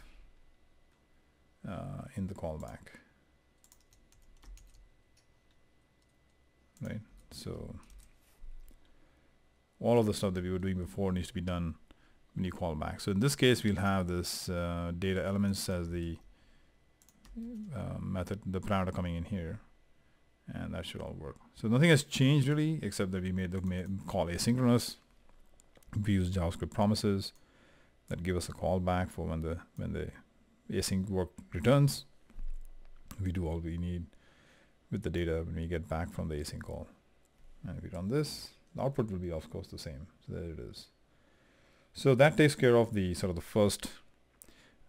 in the callback. Right? So all of the stuff that we were doing before needs to be done when you call back. So in this case, we'll have this data elements as the method, the parameter coming in here, and that should all work. So nothing has changed really, except that we made the call asynchronous. We use JavaScript promises that give us a callback for when the async work returns. We do all we need with the data when we get back from the async call. And if we run this, the output will be of course the same. So there it is. So that takes care of the sort of the first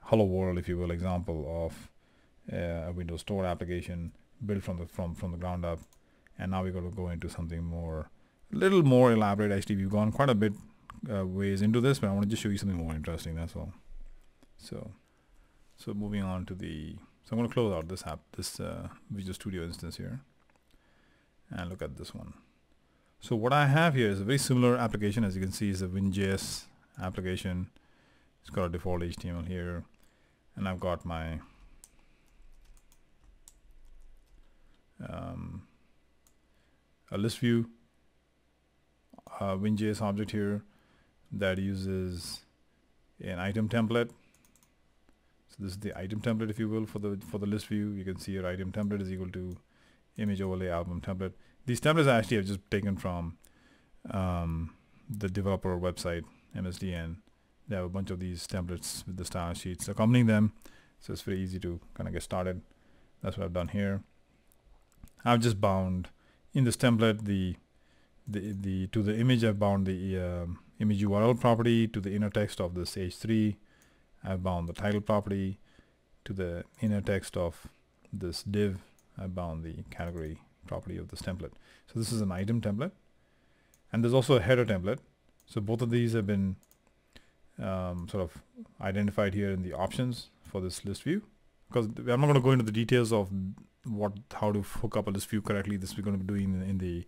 hello world, if you will, example of a Windows Store application built from the ground up. And now we're going to go into something more, a little more elaborate. Actually, we've gone quite a bit ways into this, but I want to just show you something more interesting. That's all. So moving on to so I'm going to close out this app, this Visual Studio instance here, and look at this one. So what I have here is a very similar application. As you can see, is a WinJS application. It's got a default HTML here, and I've got my a list view WinJS object here that uses an item template. So this is the item template, if you will, for the list view. You can see your item template is equal to image overlay album template. These templates I actually have just taken from the developer website, MSDN. They have a bunch of these templates with the style sheets accompanying them, so it's very easy to kind of get started. That's what I've done here. I've just bound in this template to the image. I've bound the image URL property to the inner text of this H3. I've bound the title property to the inner text of this div. I've bound the category property of this template. So this is an item template, and there's also a header template. So both of these have been sort of identified here in the options for this list view. Because I'm not going to go into the details of how to hook up a list view correctly. This we're going to be doing in the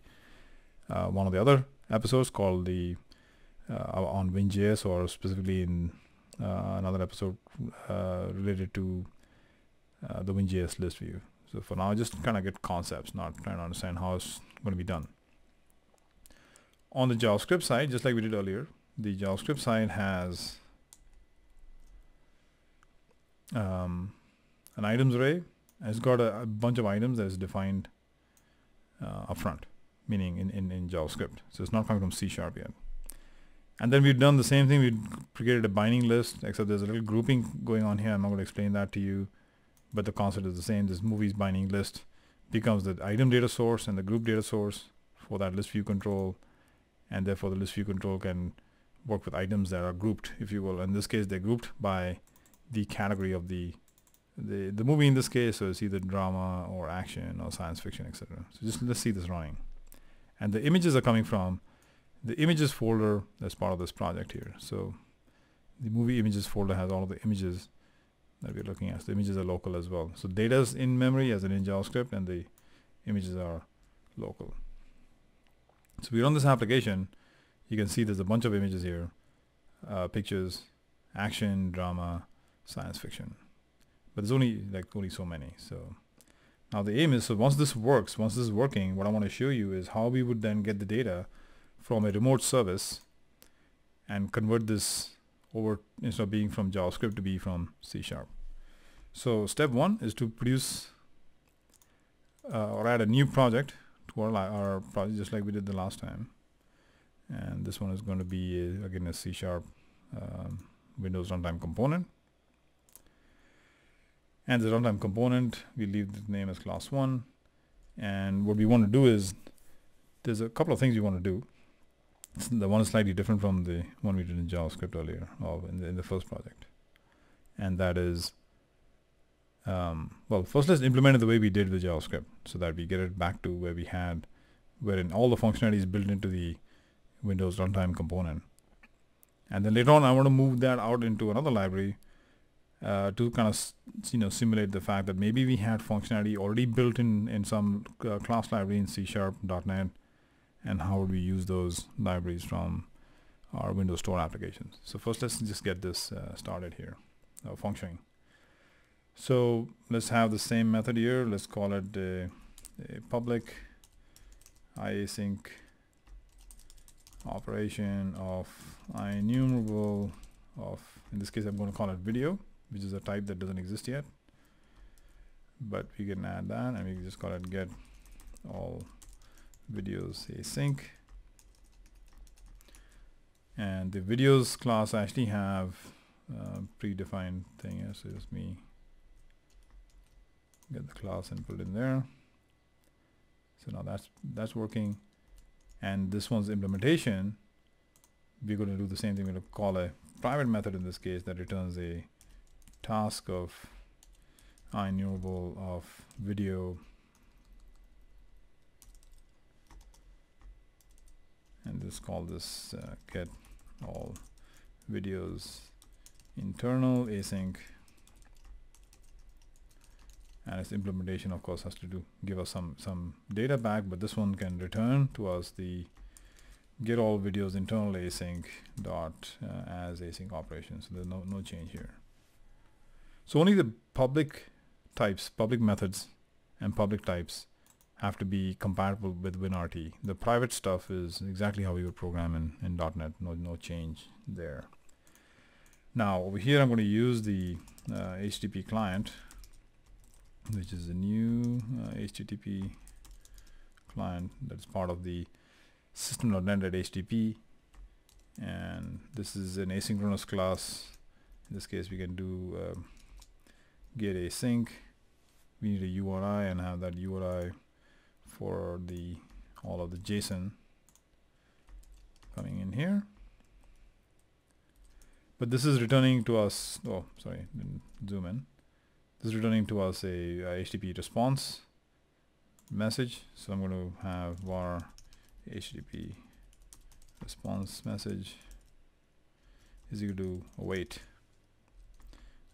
one of the other episodes called the on WinJS, or specifically in another episode related to the WinJS list view. So for now, just kind of get concepts, not trying to understand how it's going to be done. On the JavaScript side, just like we did earlier, the JavaScript side has an items array, and it's got a bunch of items that is defined upfront, meaning in JavaScript. So it's not coming from C# yet. And then we've done the same thing. We created a binding list, except there's a little grouping going on here. I'm not going to explain that to you, but the concept is the same. This movies binding list becomes the item data source and the group data source for that list view control, and therefore the list view control can work with items that are grouped, if you will. In this case, they're grouped by the category of the movie in this case, so it's either drama or action or science fiction, etc. So just let's see this running. And the images are coming from the images folder that's part of this project here. So the movie images folder has all of the images that we're looking at. So the images are local as well. So data is in memory as in JavaScript, and the images are local. So we run this application, you can see there's a bunch of images here, pictures, action, drama, science fiction. But there's only so many. So now the aim is, so once this works, once this is working, what I want to show you is how we would then get the data from a remote service and convert this over, instead of being from JavaScript, to be from C#. So step one is to produce or add a new project to our project, just like we did the last time. And this one is going to be again a C# Windows Runtime component. And the runtime component, we leave the name as class 1. And what we want to do is, there's a couple of things we want to do. The one is slightly different from the one we did in JavaScript earlier, or in the first project. And that is, well, first let's implement it the way we did with JavaScript, so that we get it back to where we had, wherein all the functionality is built into the Windows Runtime component. And then later on, I want to move that out into another library to kind of simulate the fact that maybe we had functionality already built in some class library in C#, .NET, and how would we use those libraries from our Windows Store applications. So first, let's just get this started here, functioning. So let's have the same method here. Let's call it a public async operation of IEnumerable of, in this case, I'm going to call it video, which is a type that doesn't exist yet. But we can add that, and we can just call it get all videos async. And the videos class actually have predefined thing here, so just me get the class and put it in there. So now that's working. And this one's implementation, we're going to do the same thing. We're going to call a private method in this case that returns a task of IEnumerable of video, and just call this get all videos internal async. And its implementation, of course, has to give us some data back, but this one can return to us the get all videos internal async dot as async operation. So there's no change here. So only the public types, public methods, and public types have to be compatible with WinRT. The private stuff is exactly how we would program in .NET. No change there. Now over here, I'm going to use the HTTP client, which is a new HTTP client that's part of the system.net.htp, and this is an asynchronous class. In this case, we can do get async. We need a URI and have that URI for all of the JSON coming in here. But this is returning to us, oh sorry, didn't zoom in. This is returning to us a HTTP response message. So I'm going to have var HTTP response message is equal to await,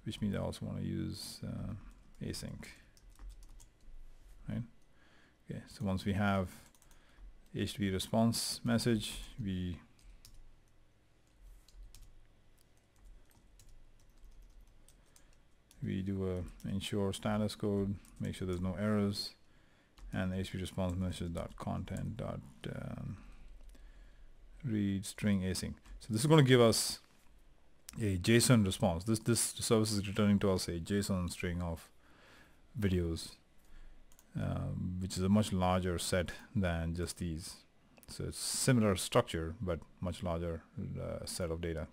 which means I also want to use async, right? Okay, so once we have HTTP response message, we we do a ensure status code, make sure there's no errors, and HTTP response message dot content dot read string async. So this is going to give us a JSON response. This service is returning to us a JSON string of videos, which is a much larger set than just these. So it's similar structure but much larger set of data.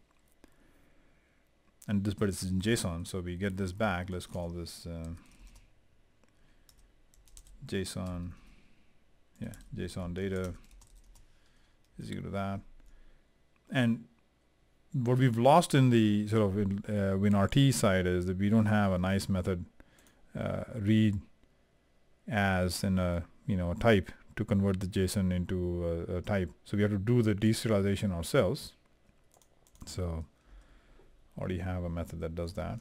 And but it's in JSON, so we get this back. Let's call this JSON. Yeah, JSON data is equal to that. And what we've lost in the sort of WinRT side is that we don't have a nice method read as in a a type to convert the JSON into a type. So we have to do the deserialization ourselves. So already have a method that does that.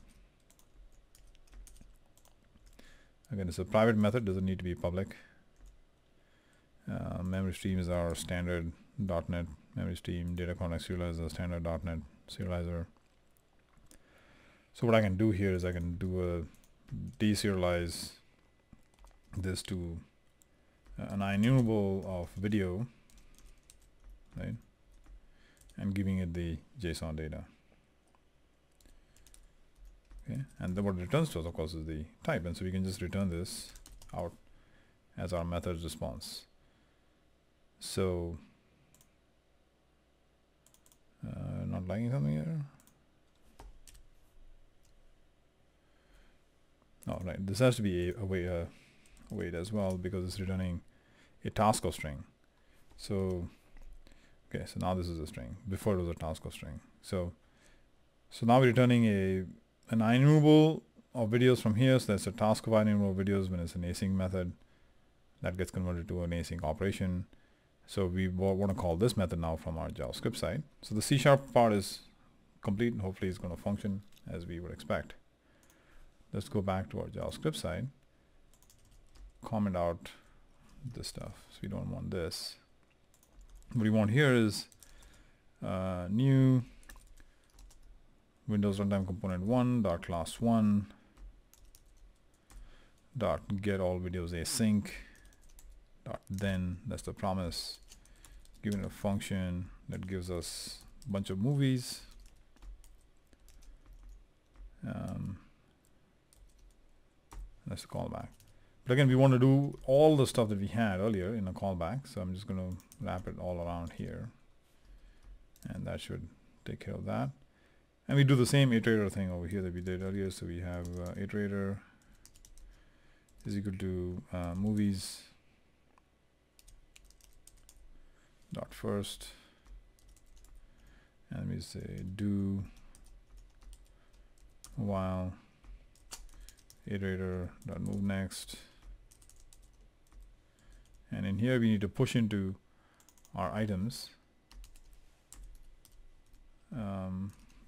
Again, it's a private method, doesn't need to be public. Memory stream is our standard .NET memory stream. Data context serializer is a standard .NET serializer. So what I can do here is I can do a deserialize this to an enumerable of video, right, and giving it the JSON data. Okay, and then what it returns to us, of course, is the type, and so we can just return this out as our method's response. So not liking something here. Oh, right. This has to be a wait as well, because it's returning a task of string. So okay, so now this is a string. Before it was a task of string. So now we're returning an enumerable of videos from here. So that's a task of enumerable videos when it's an async method that gets converted to an async operation. So we want to call this method now from our JavaScript side. So the C# part is complete, and hopefully it's going to function as we would expect. Let's go back to our JavaScript side, comment out this stuff. So we don't want this. What we want here is new Windows Runtime Component 1 dot class 1 dot get all videos async dot then, that's the promise, given a function that gives us a bunch of movies. That's the callback. But again, we want to do all the stuff that we had earlier in a callback, so I'm just going to wrap it all around here, and that should take care of that. And we do the same iterator thing over here that we did earlier. So we have iterator is equal to movies dot first, and we say do while iterator dot move next, and in here we need to push into our items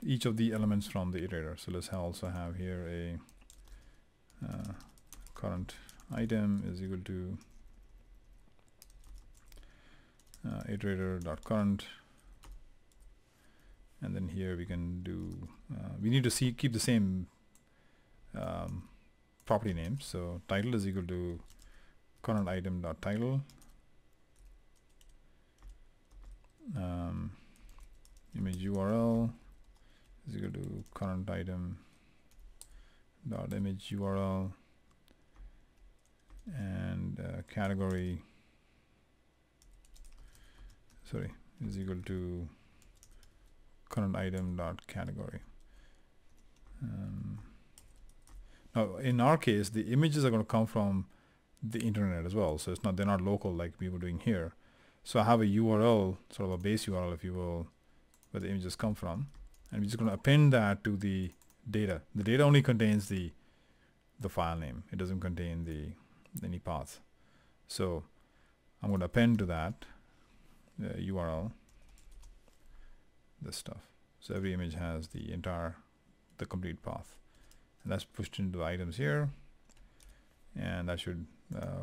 each of the elements from the iterator. So let's also have here a current item is equal to iterator dot current, and then here we can do we need to keep the same property names. So title is equal to current item dot title, image URL is equal to current item dot image URL, and category is equal to current item dot category. Now in our case, the images are going to come from the internet as well, so they're not local like we were doing here. So I have a URL, sort of a base URL if you will, where the images come from, and we're just going to append that to the data. The data only contains the file name, it doesn't contain any path. So I'm going to append to that URL this stuff. So every image has the complete path, and that's pushed into the items here, and that should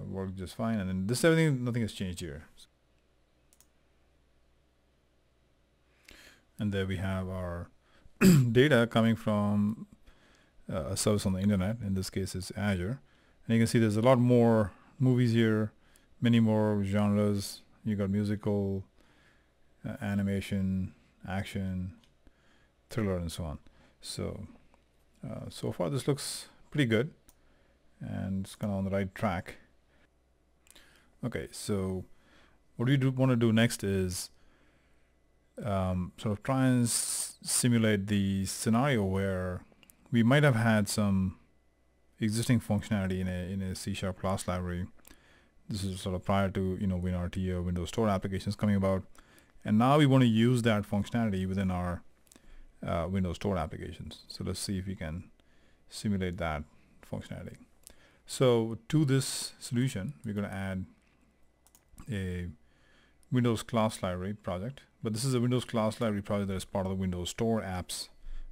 work just fine. And then this everything, nothing has changed here. And there we have our data coming from a service on the internet. In this case, it's Azure. And you can see there's a lot more movies here, many more genres. You got musical, animation, action, thriller, and so on. So so far this looks pretty good, and it's kind of on the right track. Okay, so what we want to do next is sort of try and simulate the scenario where we might have had some existing functionality in a C# class library. This is sort of prior to WinRT or Windows Store applications coming about, and now we want to use that functionality within our Windows Store applications. So let's see if we can simulate that functionality. So to this solution, we're going to add a Windows class library project, but this is a Windows class library project that is part of the Windows Store apps,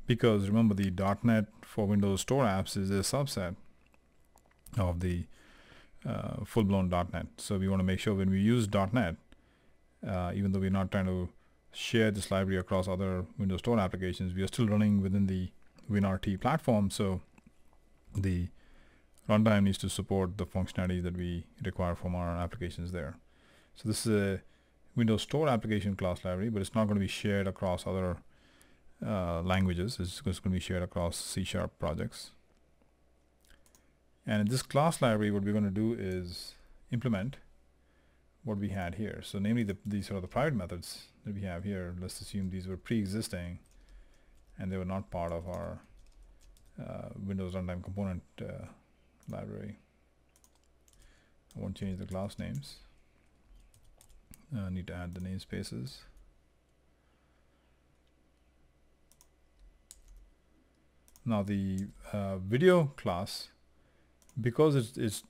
because remember, the .NET for Windows Store apps is a subset of the full-blown .NET. So we want to make sure when we use .NET, even though we're not trying to share this library across other Windows Store applications, we are still running within the WinRT platform, so the runtime needs to support the functionality that we require from our applications there. So this is a Windows Store application class library, but it's not going to be shared across other languages. It's just going to be shared across C# projects. And in this class library, what we're going to do is implement what we had here. So namely, these are the private methods that we have here. Let's assume these were pre-existing and they were not part of our Windows Runtime component library. I won't change the class names. I need to add the namespaces. Now the video class, because it's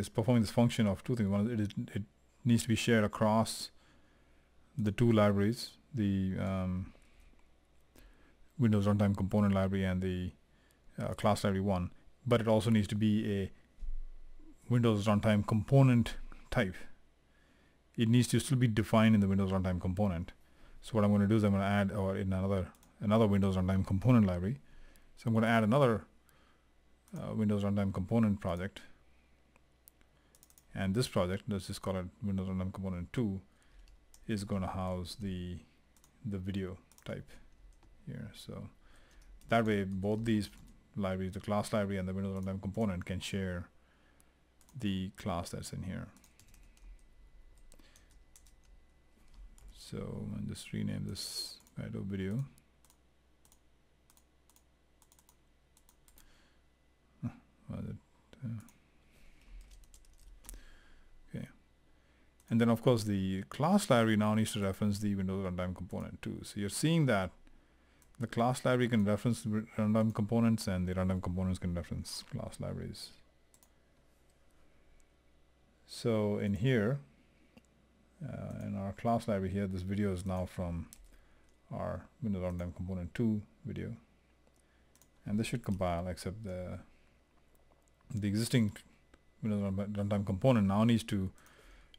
performing this function of two things. One, it needs to be shared across the two libraries, the Windows Runtime Component Library and the Class Library 1, but it also needs to be a Windows Runtime Component type. It needs to still be defined in the Windows Runtime Component. So what I'm going to do is I'm going to add, or in another Windows Runtime Component Library. So I'm going to add another Windows Runtime Component project. And this project, let's just call it Windows Runtime Component 2, is going to house the video type here. So that way both these libraries, the class library and the Windows Runtime Component, can share the class that's in here. So I'll just rename this guy to video. Okay, and then of course the class library now needs to reference the Windows Runtime Component too. So you're seeing that the class library can reference the runtime components, and the runtime components can reference class libraries. So in here, in our class library here, this video is now from our Windows Runtime Component 2 video, and this should compile, except the existing Windows Runtime Component now needs to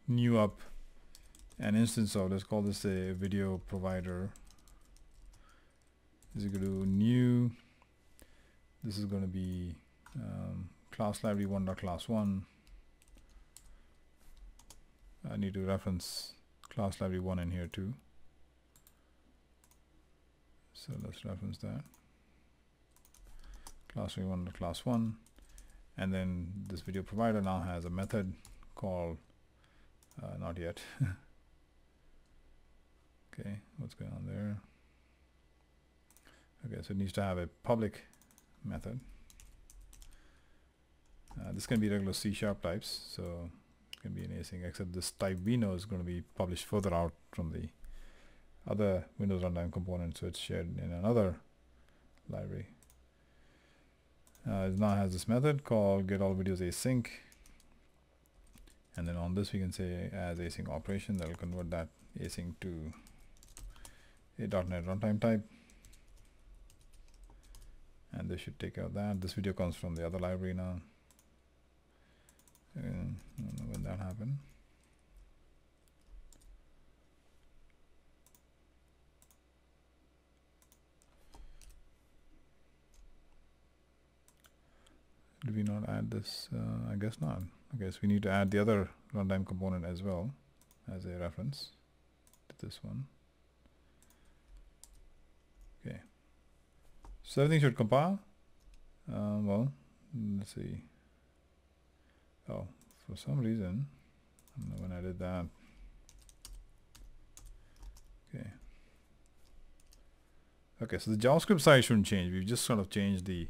new up an instance of, let's call this a video provider. Is equal to new, this is going to be class library 1.class1. I need to reference class library 1 in here too. So let's reference that. Class library 1.class1. And then this video provider now has a method called, not yet. Okay, what's going on there? Okay, so it needs to have a public method. This can be regular C# types, so it can be an async, except this type we know is going to be published further out from the other Windows Runtime component, so it's shared in another library. It now has this method called getAllVideosAsync, and then on this we can say as async operation that will convert that async to a .NET runtime type. And this should take out that. This video comes from the other library now. I don't know when that happened. not add this? I guess not. Okay, so we need to add the other runtime component as well as a reference to this one. Okay, so everything should compile. Well, let's see. Oh, for some reason, I don't know when I did that. Okay. Okay, so the JavaScript side shouldn't change. We've just sort of changed the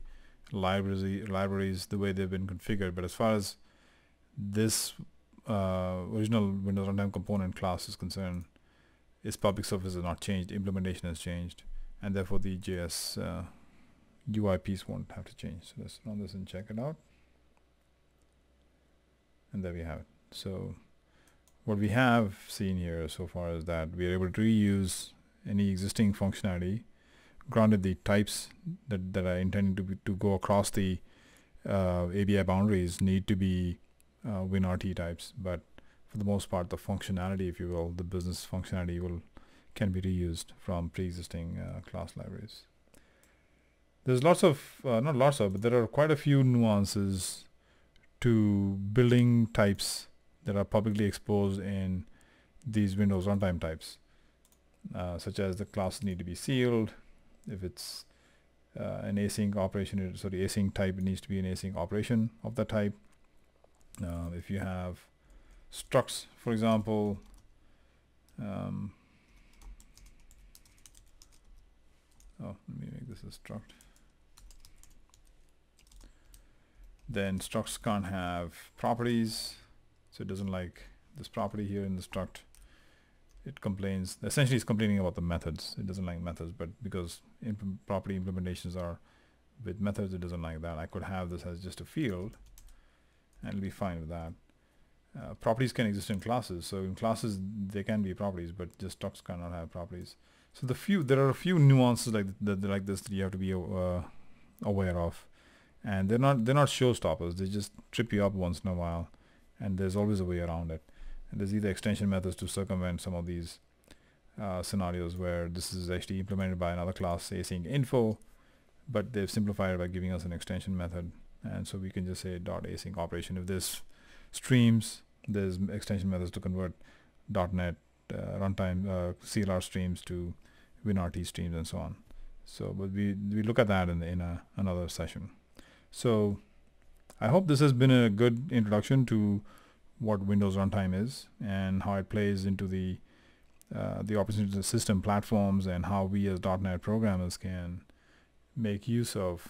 libraries the way they've been configured. But as far as this original Windows Runtime component class is concerned, its public surface has not changed. Implementation has changed, and therefore the JS UI piece won't have to change. So let's run this and check it out. And there we have it. So what we have seen here so far is that we are able to reuse any existing functionality, granted the types that are intended to go across the ABI boundaries need to be WinRT types, but for the most part the functionality, if you will, the business functionality can be reused from pre-existing class libraries. There's lots of, not lots of, but there are quite a few nuances to building types that are publicly exposed in these Windows runtime types, such as the classes need to be sealed. If it's an async operation, so the async type needs to be an async operation of that type. If you have structs, for example, oh, let me make this a struct. Then structs can't have properties, so it doesn't like this property here in the struct. It complains, essentially it's complaining about the methods. It doesn't like methods, but because property implementations are with methods, it doesn't like that. I could have this as just a field and it'll be fine with that. Properties can exist in classes, so in classes they can be properties, but just structs cannot have properties. So there are a few nuances like this that you have to be aware of, and they're not showstoppers. They just trip you up once in a while, and there's always a way around it. And there's either extension methods to circumvent some of these scenarios where this is actually implemented by another class, async info, but they've simplified it by giving us an extension method, and so we can just say .async operation. If there's streams, there's extension methods to convert .NET runtime CLR streams to WinRT streams and so on. So, but we look at that in another session. So I hope this has been a good introduction to what Windows Runtime is and how it plays into the operating system platforms, and how we as .NET programmers can make use of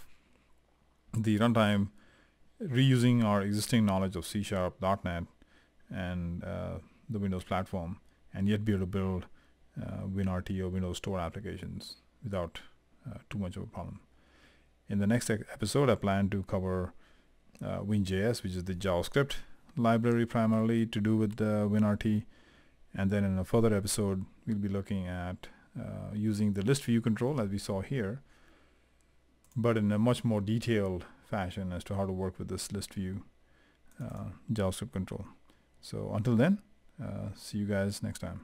the runtime, reusing our existing knowledge of C#, .NET, and the Windows platform, and yet be able to build WinRT or Windows Store applications without too much of a problem. In the next episode, I plan to cover WinJS, which is the JavaScript library primarily to do with WinRT, and then in a further episode we'll be looking at using the list view control as we saw here, but in a much more detailed fashion as to how to work with this list view JavaScript control. So until then, see you guys next time.